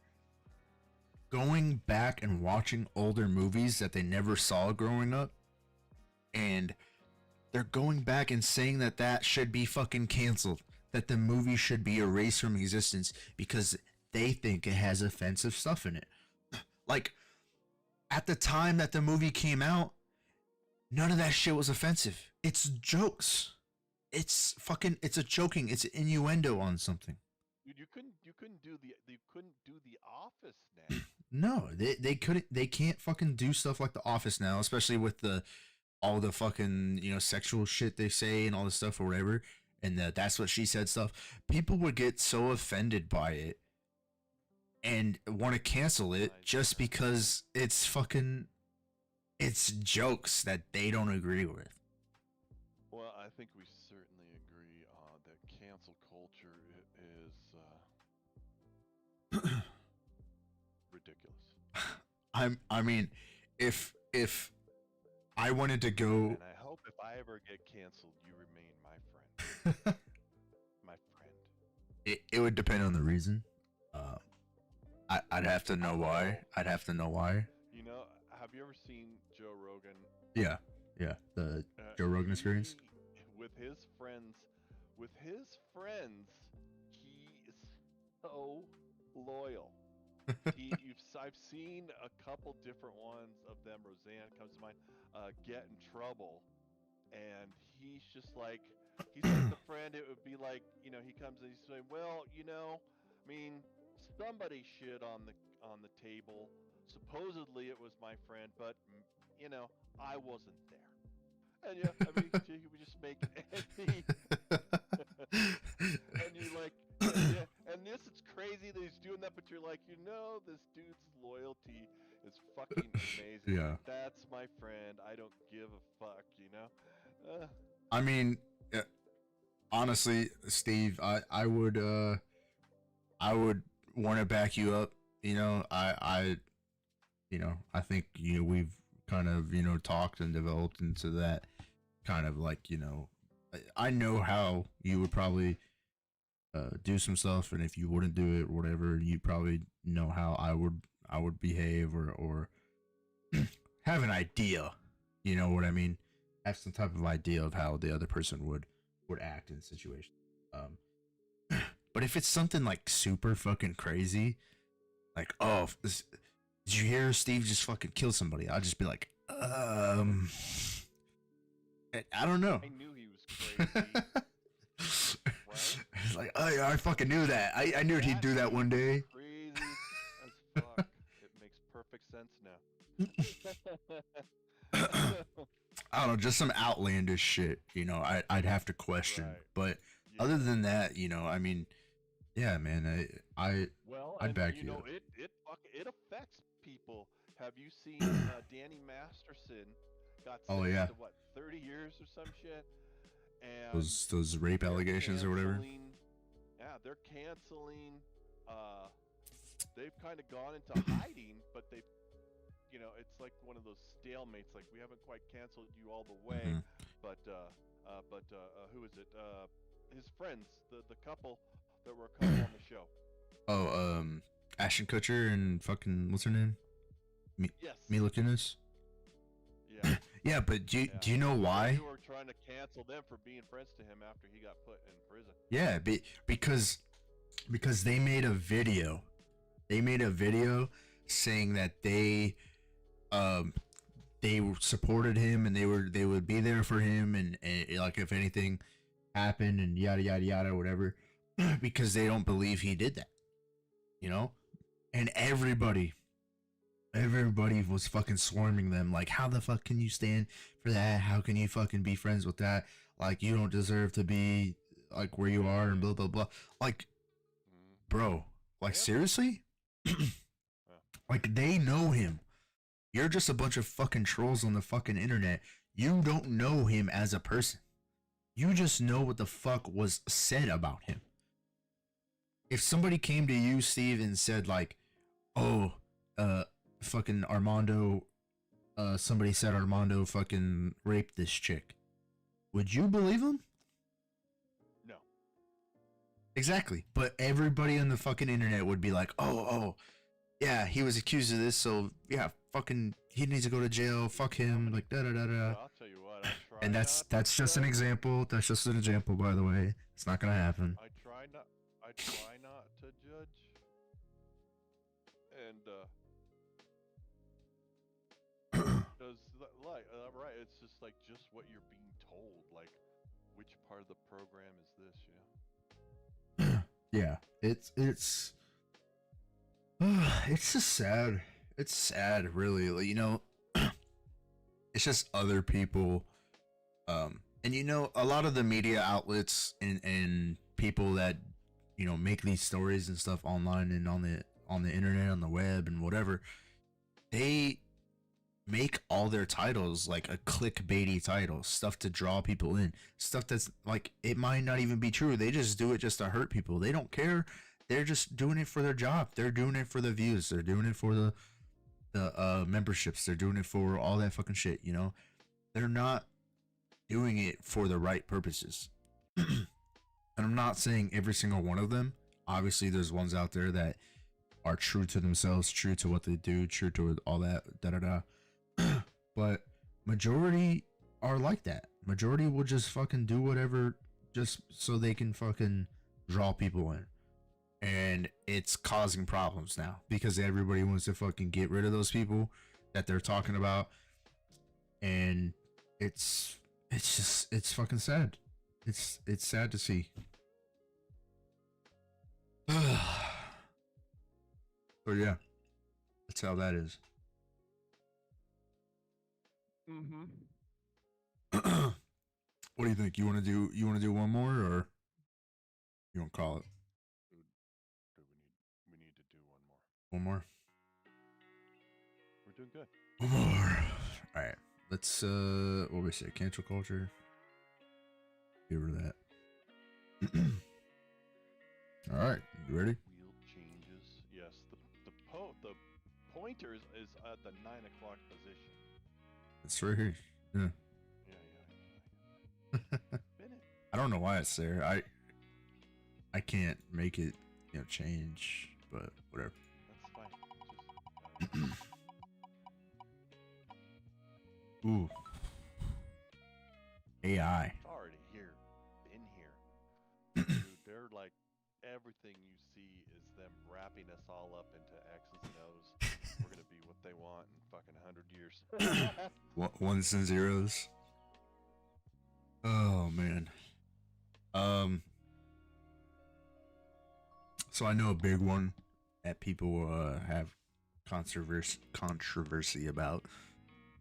going back and watching older movies that they never saw growing up, and they're going back and saying that should be fucking canceled, that the movie should be erased from existence because they think it has offensive stuff in it. Like, at the time that the movie came out, None of that shit was offensive. It's jokes. It's fucking. It's a joking. It's an innuendo on something. Dude, you couldn't do the Office now. No, they couldn't. They can't fucking do stuff like The Office now, especially with the all the fucking sexual shit they say and all this stuff or whatever. And that's what she said stuff. People would get so offended by it and want to cancel it just because it's fucking. It's jokes that they don't agree with. Well, I think we certainly agree that cancel culture is ridiculous. I mean, if I wanted to go, And I hope if I ever get canceled, you remain my friend. My friend. it would depend on the reason. I'd have to know why. I'd have to know why. You know, have you ever seen Joe Rogan? Yeah, the Joe Rogan Experience. With his friends, he is so loyal. I've seen a couple different ones of them. Roseanne comes to mind. Get in trouble, and he's just like the friend. It would be like, he comes and he's saying, well, I mean, somebody shit on the table. Supposedly it was my friend, but I wasn't there. And yeah, I mean, he would just make and you're like, yeah, and this is crazy that he's doing that, but you're like, this dude's loyalty is fucking amazing. Yeah. That's my friend. I don't give a fuck, I mean, honestly, Steve, I would want to back you up. I think we've kind of talked and developed into that kind of like I know how you would probably do some stuff, and if you wouldn't do it or whatever, you probably know how I would behave or have an idea. You know what I mean? Have some type of idea of how the other person would act in a situation. But if it's something like super fucking crazy, like did you hear Steve just fucking kill somebody? I'll just be like, I don't know. I knew he was crazy. It's like, oh yeah, I fucking knew that. I knew he'd do that one day. Crazy as fuck. It makes perfect sense now. I don't know, just some outlandish shit. I'd have to question. Right. But other than that, I mean, yeah, man, I'd back you up. It affects people. Have you seen Danny Masterson got Oh, sentenced yeah. to what, 30 years or some shit? And Those rape allegations or whatever. Yeah, they're canceling. They've kind of gone into hiding, but they've, it's like one of those stalemates. Like, we haven't quite canceled you all the way, Mhm. but who is it? His friends, the couple that were a couple on the show. Oh, Ashton Kutcher and fucking what's her name? Yes. Mila Kunis. Yeah. Yeah, but do you know why? You were trying to cancel them for being friends to him after he got put in prison. Yeah, because they made a video. They made a video saying that they supported him and they would be there for him and like if anything happened and yada yada yada whatever, because they don't believe he did that. And everybody was fucking swarming them like, how the fuck can you stand for that? How can you fucking be friends with that? Like, you don't deserve to be like where you are and blah blah blah. Like, bro, like seriously? Like, they know him. You're just a bunch of fucking trolls on the fucking internet. You don't know him as a person. You just know what the fuck was said about him. If somebody came to you, Steve, and said like, oh, fucking Armando, somebody said Armando fucking raped this chick, would you believe him? No. Exactly. But everybody on the fucking internet would be like, oh, yeah, he was accused of this, so yeah, fucking, he needs to go to jail. Fuck him. Like, da da da da. I'll tell you what. And that's just an example. That's just an example, by the way. It's not gonna happen. I try not to judge. And Because like right, it's just like just what you're being told. Like, which part of the program is this? You know. Yeah, it's just sad. It's sad, really. Like, it's just other people, and a lot of the media outlets and people that make these stories and stuff online and on the internet, on the web and whatever, they make all their titles like a clickbaity title, stuff to draw people in, stuff that's like it might not even be true. They just do it just to hurt people. They don't care. They're just doing it for their job. They're doing it for the views. They're doing it for the memberships. They're doing it for all that fucking shit. They're not doing it for the right purposes. And I'm not saying every single one of them. Obviously, there's ones out there that are true to themselves, true to what they do, true to all that, da da da. But majority are like that. Majority will just fucking do whatever just so they can fucking draw people in. And it's causing problems now because everybody wants to fucking get rid of those people that they're talking about. And it's fucking sad. It's sad to see. So yeah, that's how that is. Mm-hmm. What do you think? You want to do one more, or you want to call it We need to do one more. one more? We're doing good. One more. All right. Let's what we say? Cancel culture. Give her that. All right. You ready? Wheel changes. Yes. The pointer is at the 9 o'clock position. It's right here. Yeah. Yeah. Spin it. I don't know why it's there. I can't make it, change, but whatever. That's fine. Ooh. AI. It's already here. Been here. Dude, they're like everything you see is them wrapping us all up into X's and O's. We're gonna be what they want in fucking 100 years. Ones and zeros. Oh man. So I know a big one that people have controversy about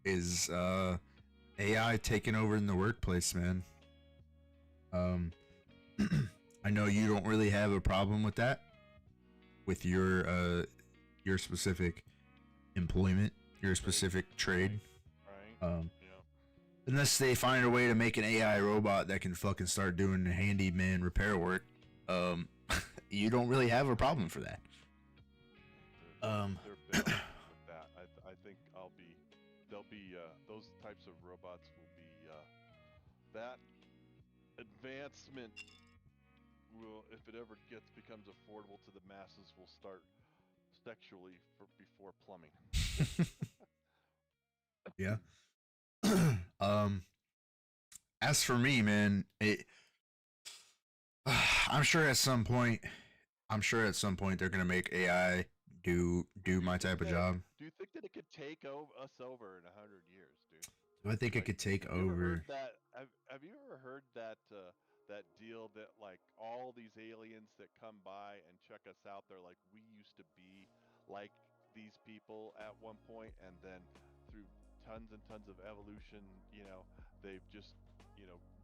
is AI taking over in the workplace, man. I know you don't really have a problem with that, with your specific employment, your specific trade. Right. Unless they find a way to make an AI robot that can fucking start doing handyman repair work, you don't really have a problem for that. They're built with that. I think they'll be those types of robots will be that advancement will, if it ever becomes affordable to the masses, will start sexually before plumbing. Yeah. As for me, man, I'm sure at some point they're gonna make AI do my type of job. Do you think that it could take us over in 100 years, dude? Do I think it could take over? Have you ever heard that that deal that like all these aliens that come by and check us out, they're like, we used to be like these people at one point, and then through tons and tons of evolution, they've just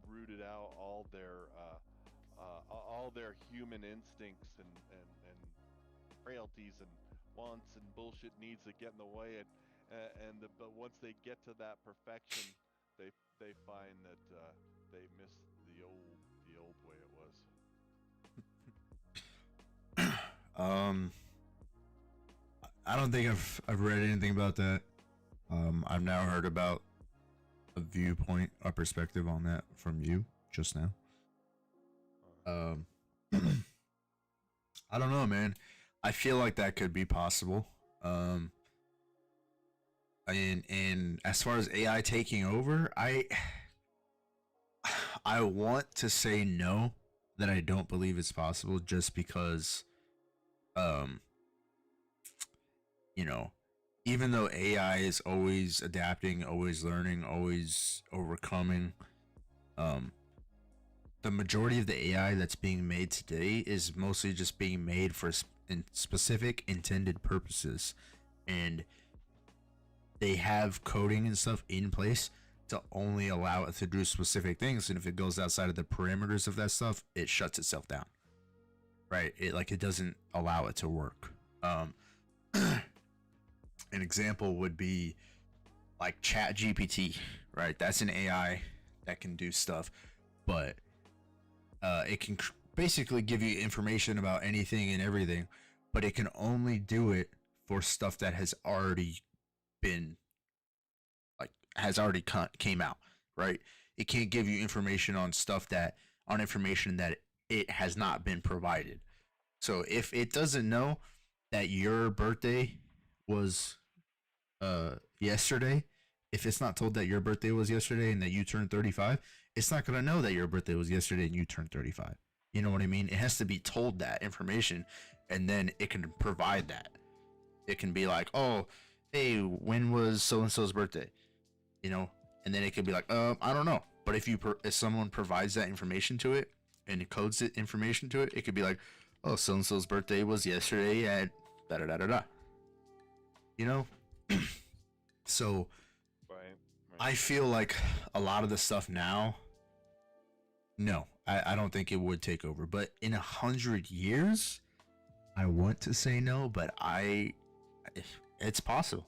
rooted out all their human instincts and frailties and wants and bullshit needs that get in the way, but once they get to that perfection, they find that they miss the old way it was. I don't think I've read anything about that. I've now heard about a viewpoint, a perspective on that from you just now. I don't know, man. I feel like that could be possible. And as far as AI taking over, I want to say no, that I don't believe it's possible, just because even though AI is always adapting, always learning, always overcoming, um, the majority of the AI that's being made today is mostly just being made for specific intended purposes, and they have coding and stuff in place to only allow it to do specific things. And if it goes outside of the parameters of that stuff, it shuts itself down. Right? It doesn't allow it to work. An example would be like Chat GPT, right? That's an AI that can do stuff, but it can basically give you information about anything and everything, but it can only do it for stuff that has already been came out, right? It can't give you information on information that it has not been provided. So if it doesn't know that your birthday was yesterday, if it's not told that your birthday was yesterday and that you turned 35, it's not going to know that your birthday was yesterday and you turned 35. You know what I mean? It has to be told that information, and then it can provide that. It can be like, oh, hey, when was so and so's birthday? You know, and then it could be like, I don't know. But if someone provides that information to it and it codes it information to it, it could be like, oh, so and so's birthday was yesterday at da da da da da. You know, so Right. I feel like a lot of the stuff now, no, I don't think it would take over. But in 100 years, I want to say no, but it's possible.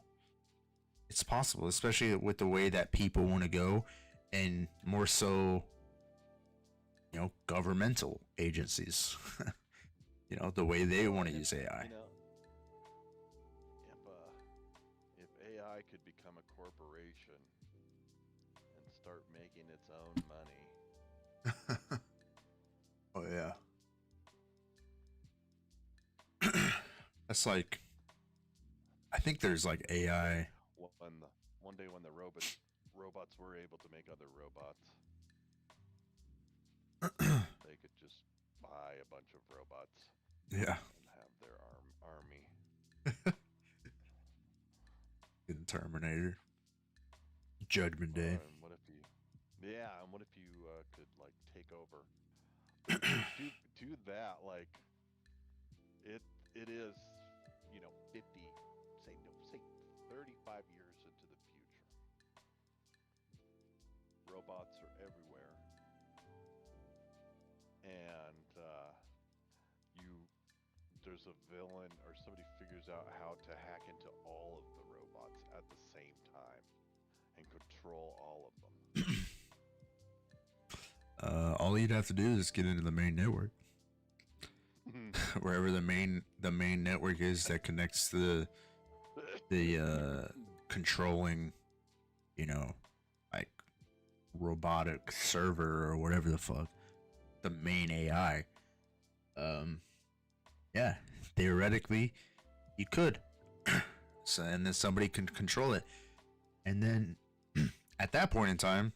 It's possible, especially with the way that people want to go, and more so, governmental agencies. The way they want to use AI. If AI could become a corporation and start making its own money. Oh yeah. That's like, I think there's like AI. One day when the robots were able to make other robots, they could just buy a bunch of robots. Yeah. And have their army. In Terminator. Judgment Day. And what if you could like take over? do that, like it is, 50, say 35 years into the future. Robots are everywhere, and there's a villain or somebody figures out how to hack into all of the robots at the same time and control all of them. All you'd have to do is get into the main network. Wherever the main network is that connects the controlling, like robotic server or whatever the fuck, the main AI. Yeah, theoretically, you could. So, and then somebody can control it, and then at that point in time,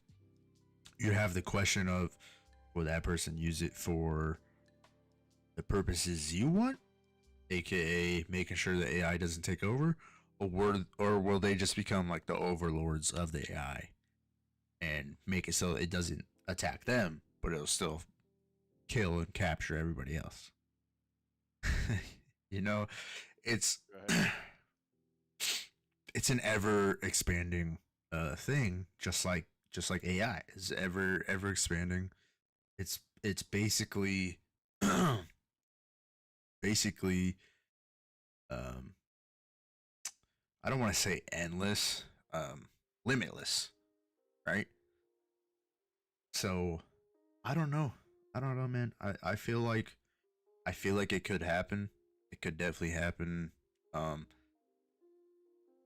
you have the question of, will that person use it for the purposes you want, aka making sure the AI doesn't take over, or will they just become like the overlords of the AI and make it so it doesn't attack them, but it'll still kill and capture everybody else? It's Right. it's an ever expanding thing, just like AI is ever expanding. It's basically basically I don't want to say endless, limitless, right? So I don't know, man. I feel like it could happen. It could definitely happen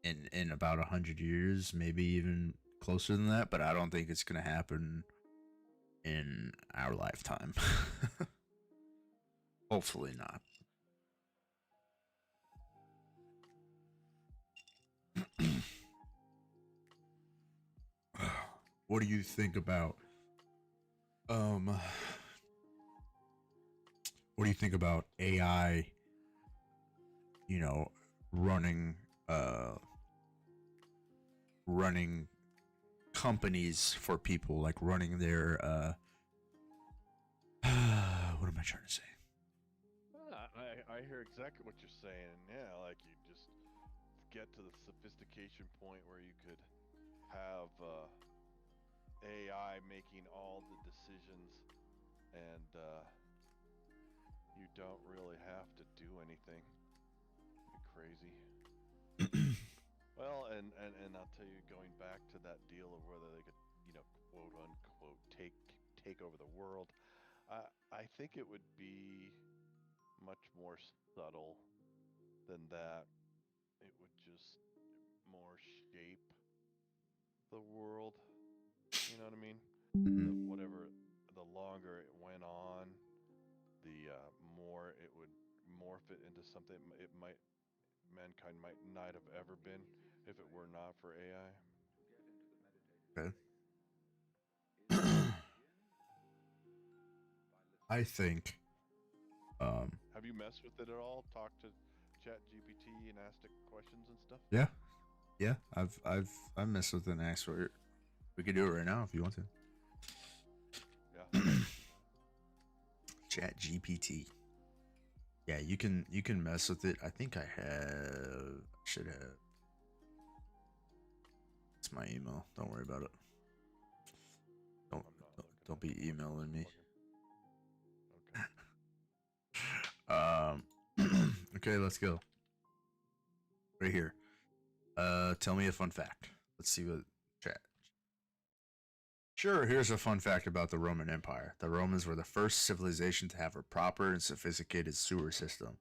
in about 100 years, maybe even closer than that, but I don't think it's gonna happen in our lifetime. Hopefully not. What do you think about what do you think about AI, running running companies for people, like running their what am I trying to say? I hear exactly what you're saying. Yeah, like you just get to the sophistication point where you could have AI making all the decisions, and you don't really have to do anything. Be crazy. Well, and I'll tell you, going back to that deal of whether they could, quote unquote, take over the world. I think it would be much more subtle than that. It would just more shape the world. You know what I mean? Whatever, the longer it went on, the more it would morph it into something mankind might not have ever been if it were not for AI. Okay. I think. Have you messed with it at all? Talked to Chat GPT and asked it questions and stuff? Yeah, yeah. I've messed with an axe for it. We could do it right now if you want to. Yeah. Chat GPT. Yeah, you can mess with it. I think I should have. It's my email. Don't worry about it. Don't be emailing me. Okay. Okay, let's go. Right here. Tell me a fun fact. Let's see what chat. Sure, here's a fun fact about the Roman Empire. The Romans were the first civilization to have a proper and sophisticated sewer system.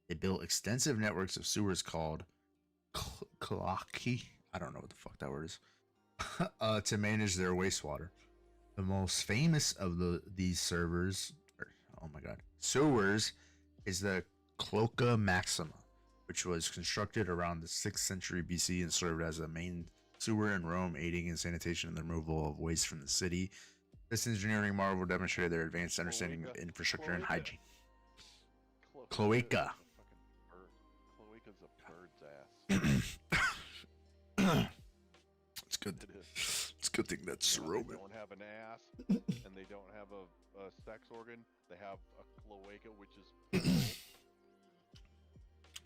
They built extensive networks of sewers called cloacae. I don't know what the fuck that word is. To manage their wastewater. The most famous of these sewers is the Cloaca Maxima, which was constructed around the 6th century BC and served as a main sewer in Rome, aiding in sanitation and the removal of waste from the city. This engineering marvel demonstrated their advanced understanding of infrastructure and hygiene. Cloaca. Cloaca's a bird's ass. It's good. It's a good thing that's Roman. They don't have an ass, and they don't have a sex organ. They have a cloaca, which is.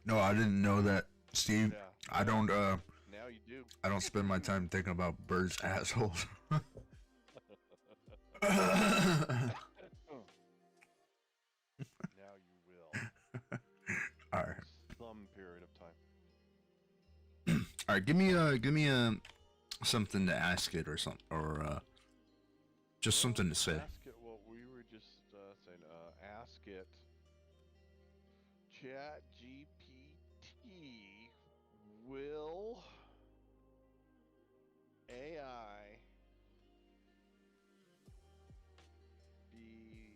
No, I didn't know that, Steve. Yeah. I don't. Now you do. I don't spend my time thinking about birds' assholes. Now you will. All right. Some period of time. All right. Give me a something to ask it or something, or just something to say. Ask it what we were just saying. Ask it. Chat GPT will AI be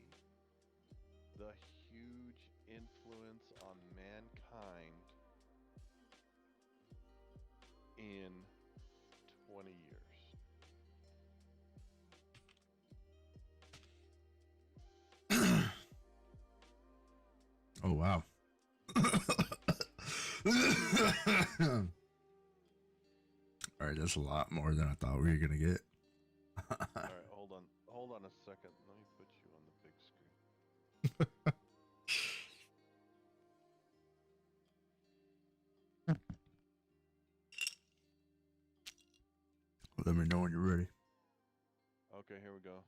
the huge influence on mankind in 20 years? Oh wow. All right, that's a lot more than I thought we were gonna get. All right, hold on a second. Let me put you on the big screen. Let me know when you're ready. Okay, here we go.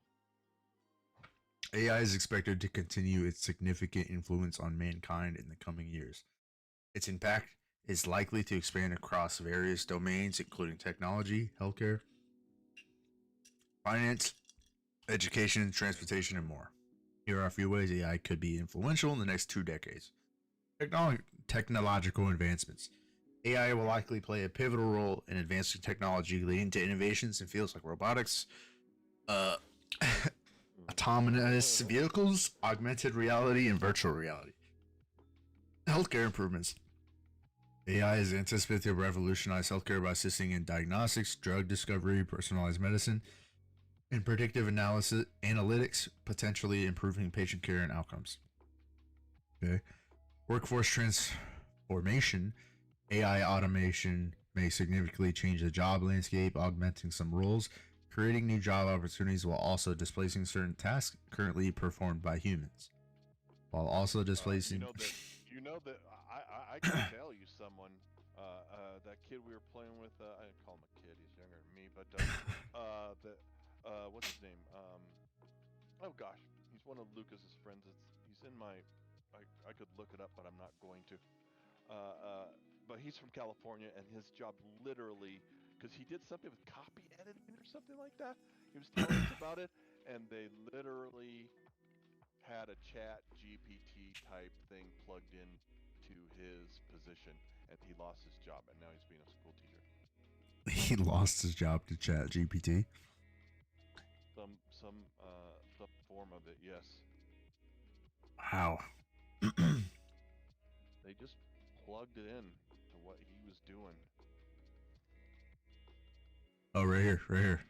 AI is expected to continue its significant influence on mankind in the coming years. Its impact is likely to expand across various domains, including technology, healthcare, finance, education, transportation, and more. Here are a few ways AI could be influential in the next 2 decades. Technological advancements. AI will likely play a pivotal role in advancing technology, leading to innovations in fields like robotics, autonomous vehicles, augmented reality, and virtual reality. Healthcare improvements. AI is anticipated to revolutionize healthcare by assisting in diagnostics, drug discovery, personalized medicine, and predictive analytics, potentially improving patient care and outcomes. Okay. Workforce transformation. AI automation may significantly change the job landscape, augmenting some roles, creating new job opportunities while also displacing certain tasks currently performed by humans. While also displacing. You know that I can tell you someone. That kid we were playing with. I didn't call him a kid. He's younger than me. But what's his name? Oh gosh, he's one of Lucas's friends. He's in my. I could look it up, but I'm not going to. But he's from California, and his job literally, because he did something with copy editing or something like that. He was telling us about it, and they literally had a chat GPT type thing plugged in to his position, and he lost his job, and now he's being a school teacher. He lost his job to Chat GPT. Some form of it, yes. Wow. They just plugged it in to what he was doing. Oh, right here, right here.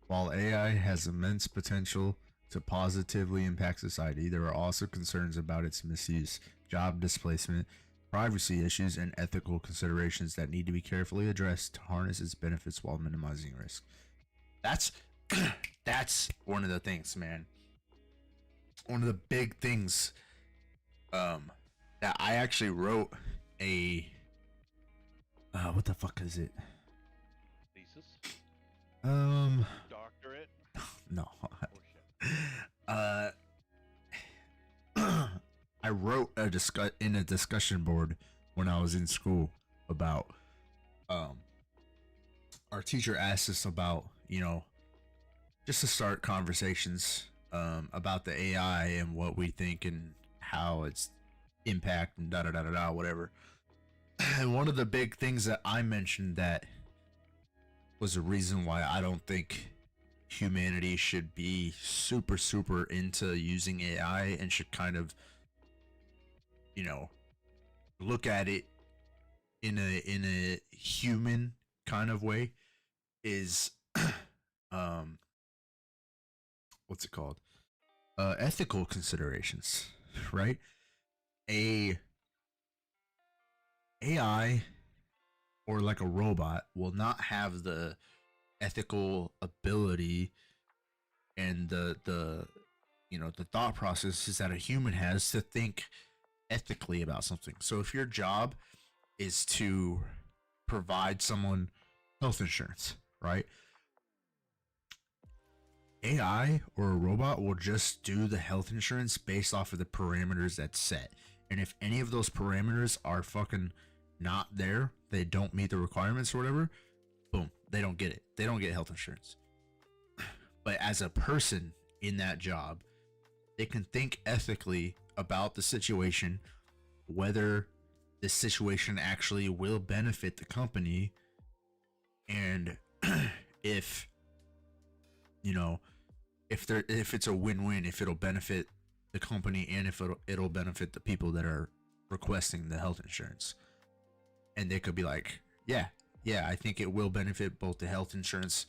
While AI has immense potential to positively impact society, there are also concerns about its misuse, job displacement, privacy issues, and ethical considerations that need to be carefully addressed to harness its benefits while minimizing risk. That's that's one of the things, man. One of the big things that I actually wrote a what the fuck is it? Thesis? Doctorate? No. Oh, I wrote in a discussion board when I was in school about our teacher asked us about, just to start conversations about the AI and what we think and how it's impact and da da da da da whatever. And one of the big things that I mentioned that was a reason why I don't think humanity should be super into using AI and should kind of, look at it in a human kind of way is what's it called? Ethical considerations, right? A AI or like a robot will not have the ethical ability and the thought processes that a human has to think ethically about something. So if your job is to provide someone health insurance, right? AI or a robot will just do the health insurance based off of the parameters that's set. And if any of those parameters are fucking not there, they don't meet the requirements or whatever, boom, they don't get it. They don't get health insurance. But as a person in that job, they can think ethically about the situation, whether the situation actually will benefit the company, and if if it's a win-win, if it'll benefit the company and if it'll benefit the people that are requesting the health insurance. And they could be like, yeah, I think it will benefit both the health insurance,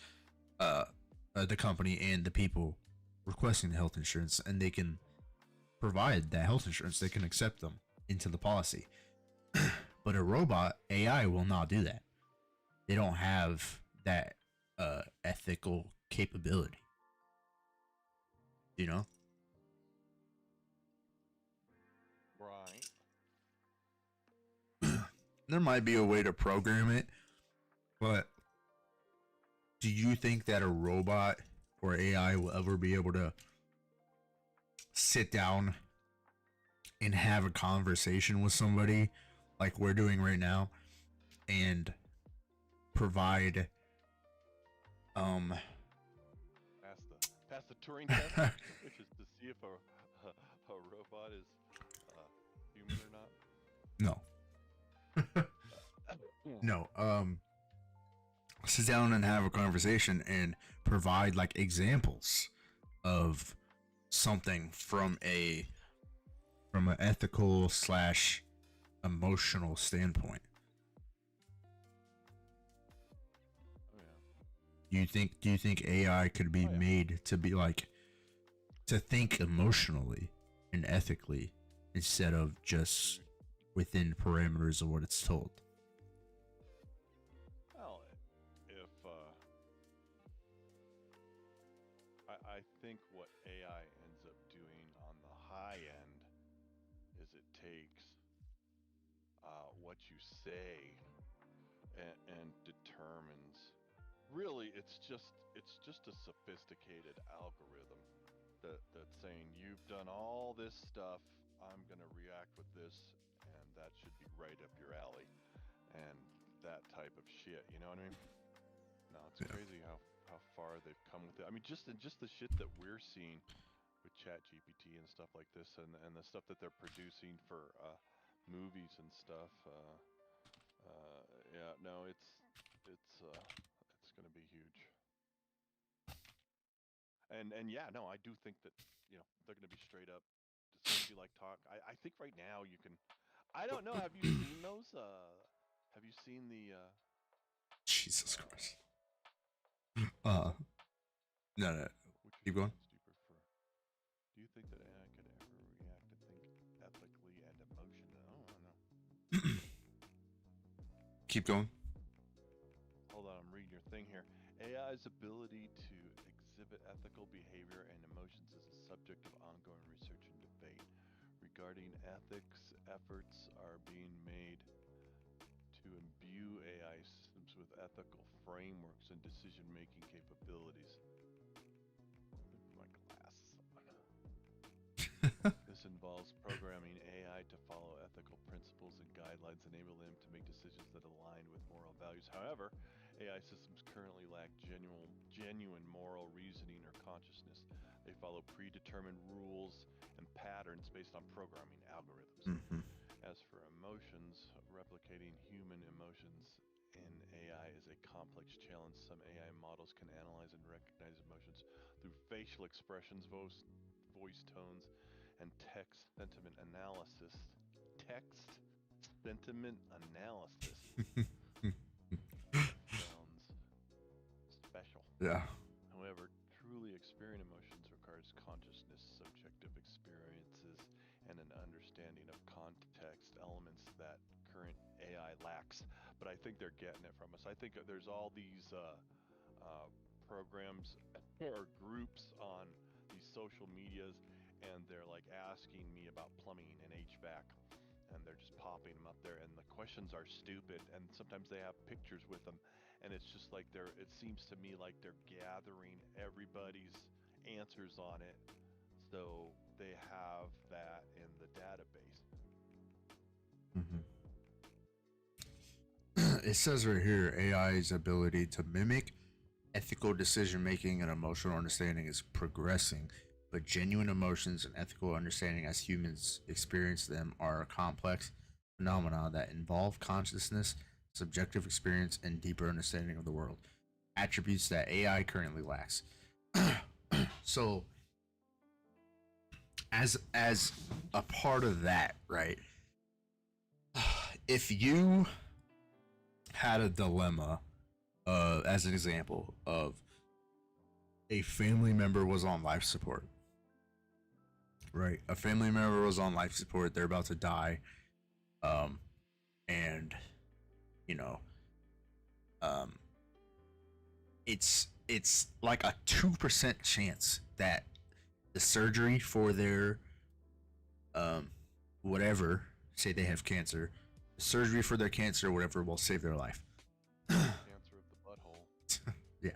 the company and the people requesting the health insurance, and they can provide that health insurance. They can accept them into the policy. But a robot, AI, will not do that. They don't have that ethical capability. Right. There might be a way to program it, but do you think that a robot or AI will ever be able to sit down and have a conversation with somebody like we're doing right now and provide pass the Turing test, which is to see if a robot is human or not? No. Sit down and have a conversation and provide like examples of something from an ethical / emotional standpoint. Do you think AI could be made to be like to think emotionally and ethically instead of just within parameters of what it's told? what you say and determines. Really, it's just a sophisticated algorithm that's saying you've done all this stuff. I'm gonna react with this, and that should be right up your alley, and that type of shit. You know what I mean? No, it's Yeah. crazy how far they've come with it. I mean, just the shit that we're seeing with Chat GPT and stuff like this, and the stuff that they're producing for movies and stuff. Yeah, no, it's gonna be huge. And yeah, no, I do think that they're gonna be straight up. It's gonna be like talk. I think right now you can. I don't know. Have you seen those? Have you seen the? Jesus Uh, Christ. Uh, no, no. which Keep would going. sound stupid for. Do you think that AI could ever react to think ethically and emotion? Oh, I don't know. Keep going. Hold on, I'm reading your thing here. AI's ability to exhibit ethical behavior and emotions is a subject of ongoing research and debate. Regarding ethics, efforts are being made to imbue AI systems with ethical frameworks and decision-making capabilities. Put my glasses on. This involves programming AI to follow ethical principles and guidelines, enable them to make decisions that align with moral values. However, AI systems currently lack genuine moral reasoning or consciousness. They follow predetermined rules and patterns based on programming algorithms. Mm-hmm. As for emotions, replicating human emotions in AI is a complex challenge. Some AI models can analyze and recognize emotions through facial expressions, voice tones, and text sentiment analysis. Text sentiment analysis sounds special. Yeah. However, truly experiencing emotions requires consciousness, subjective experiences, and an understanding of context elements that current AI lacks. But I think they're getting it from us. I think there's all these programs or groups on these social medias, and they're like asking me about plumbing and HVAC, and they're just popping them up there, and the questions are stupid, and sometimes they have pictures with them, and it's just like it seems to me like they're gathering everybody's answers on it, so they have that in the database. Mm-hmm. It says right here AI's ability to mimic ethical decision making and emotional understanding is progressing, but genuine emotions and ethical understanding as humans experience them are complex phenomena that involve consciousness, subjective experience, and deeper understanding of the world. Attributes that AI currently lacks. So, as a part of that, right? If you had a dilemma, as an example of a family member was on life support, right? A family member was on life support. They're about to die, and you know, um, it's like a 2% chance that the surgery for their whatever, say they have cancer, the surgery for their cancer or whatever will save their life. Cancer of the butthole. Yeah.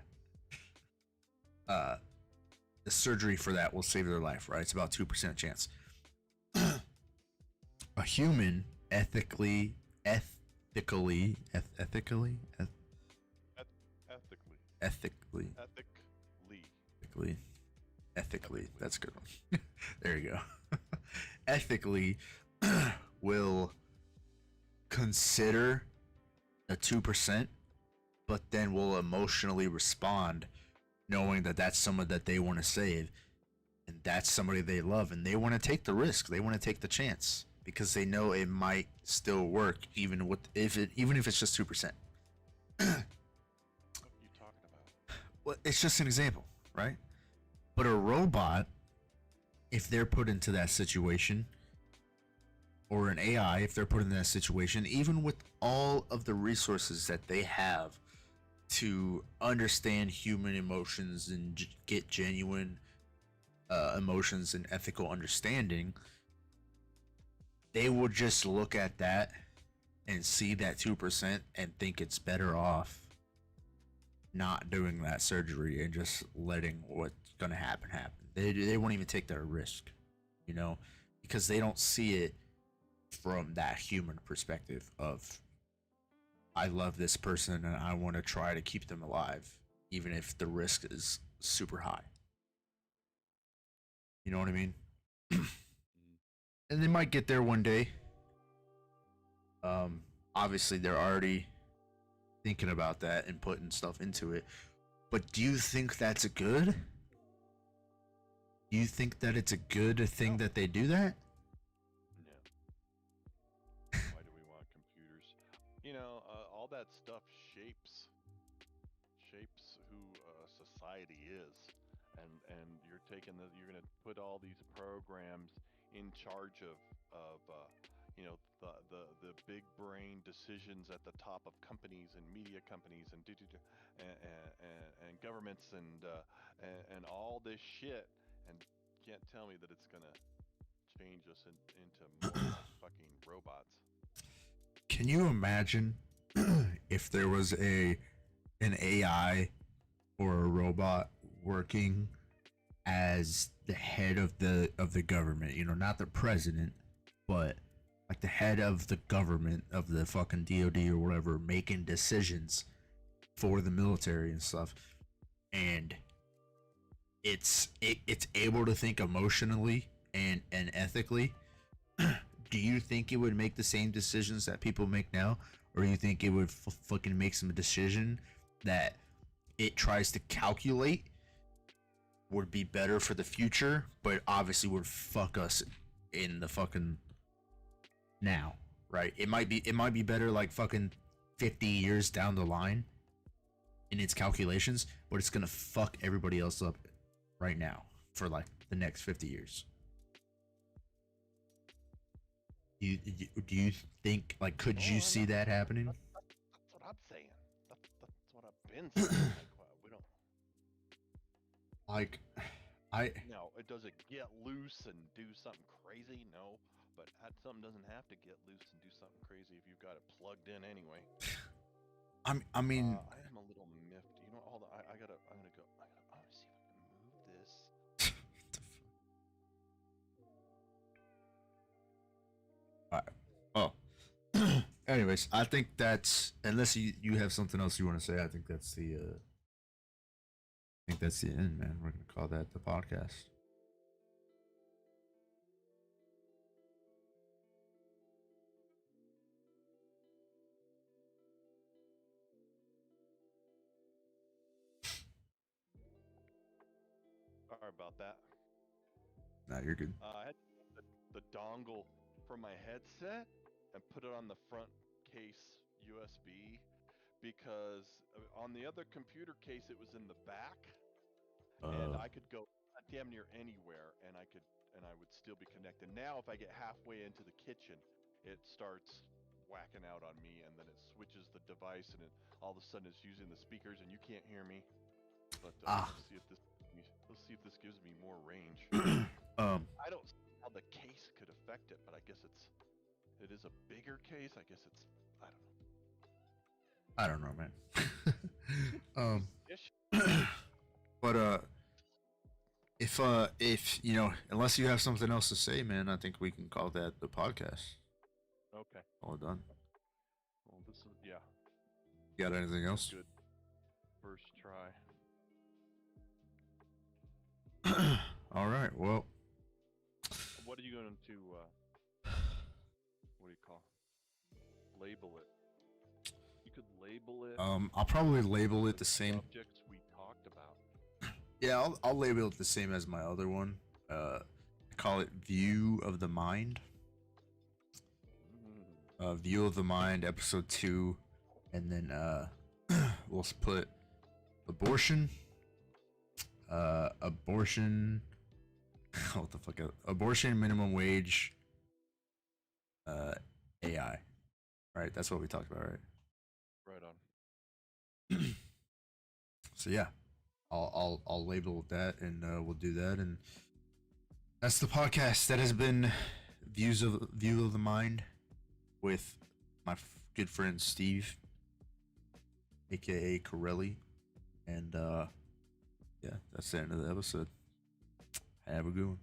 The surgery for that will save their life, right? It's about 2% chance. A human ethically, ethically, ethically, Ethically. ethically, Ethically. ethically. That's a good one. There you go. Ethically, will consider the 2%, but then will emotionally respond, knowing that that's someone that they want to save, and that's somebody they love, and they want to take the risk. They want to take the chance because they know it might still work, even if it's just 2%. What are you talking about? Well, it's just an example, right? But a robot, if they're put into that situation, or an AI, if they're put in that situation, even with all of the resources that they have to understand human emotions and get genuine emotions and ethical understanding, they will just look at that and see that 2% and think it's better off not doing that surgery and just letting what's gonna happen. They won't even take that risk, you know, because they don't see it from that human perspective of I love this person and I want to try to keep them alive, even if the risk is super high. You know what I mean? And they might get there one day. Obviously they're already thinking about that and putting stuff into it. But do you think that's a good? Do you think that it's a good thing that they do that? No. Why do we want computers? You know, all that stuff shapes who society is, and you're you're gonna put all these programs in charge of you know, the big brain decisions at the top of companies and media companies and and governments and all this shit, and can't tell me that it's gonna change us into more like fucking robots. Can you imagine if there was an AI or a robot working as the head of the government, you know, not the president, but like the head of the government of the fucking DOD or whatever, making decisions for the military and stuff, and it's able to think emotionally and ethically. Do you think it would make the same decisions that people make now, or do you think it would fucking make some decision that it tries to calculate would be better for the future, but obviously would fuck us in the fucking now, right? It might be better like fucking 50 years down the line in its calculations, but it's gonna fuck everybody else up right now for like the next 50 years. Do you think, like, could you see that happening? That's what I'm saying. That's what I've been saying. Like, we don't. Like, No, it doesn't get loose and do something crazy. No, but something doesn't have to get loose and do something crazy if you've got it plugged in anyway. I mean, I am a little miffed. You know, hold on. I'm gonna go. I want to see if I can move this. oh. Anyways, I think that's, unless you have something else you want to say, I think that's the end, man. We're gonna call that the podcast. Sorry about that. Nah, you're good. I had the dongle for my headset and put it on the front case USB because on the other computer case it was in the back, and I could go damn near anywhere, and I would still be connected. Now if I get halfway into the kitchen, it starts whacking out on me, and then it switches the device, and all of a sudden it's using the speakers, and you can't hear me. But let's see if this gives me more range. I don't see how the case could affect it, but I guess it is a bigger case. I guess it's, I don't know, man. But if you know, unless you have something else to say, man, I think we can call that the podcast. Okay. All done. Well, this is, yeah. You got anything else? Good. First try. All right. Well, what are you going to what do you call? Label it. You could label it. I'll probably label it the same. Subjects we talked about. Yeah, I'll label it the same as my other one. Call it View of the Mind. View of the Mind, episode 2, and then we'll put abortion. Abortion. What the fuck? Abortion, minimum wage. AI. Right, that's what we talked about, right? Right on. So yeah, I'll label that, and we'll do that, and that's the podcast. That has been View of the Mind with my good friend Steve, aka Corelli, and yeah, that's the end of the episode. Have a good one.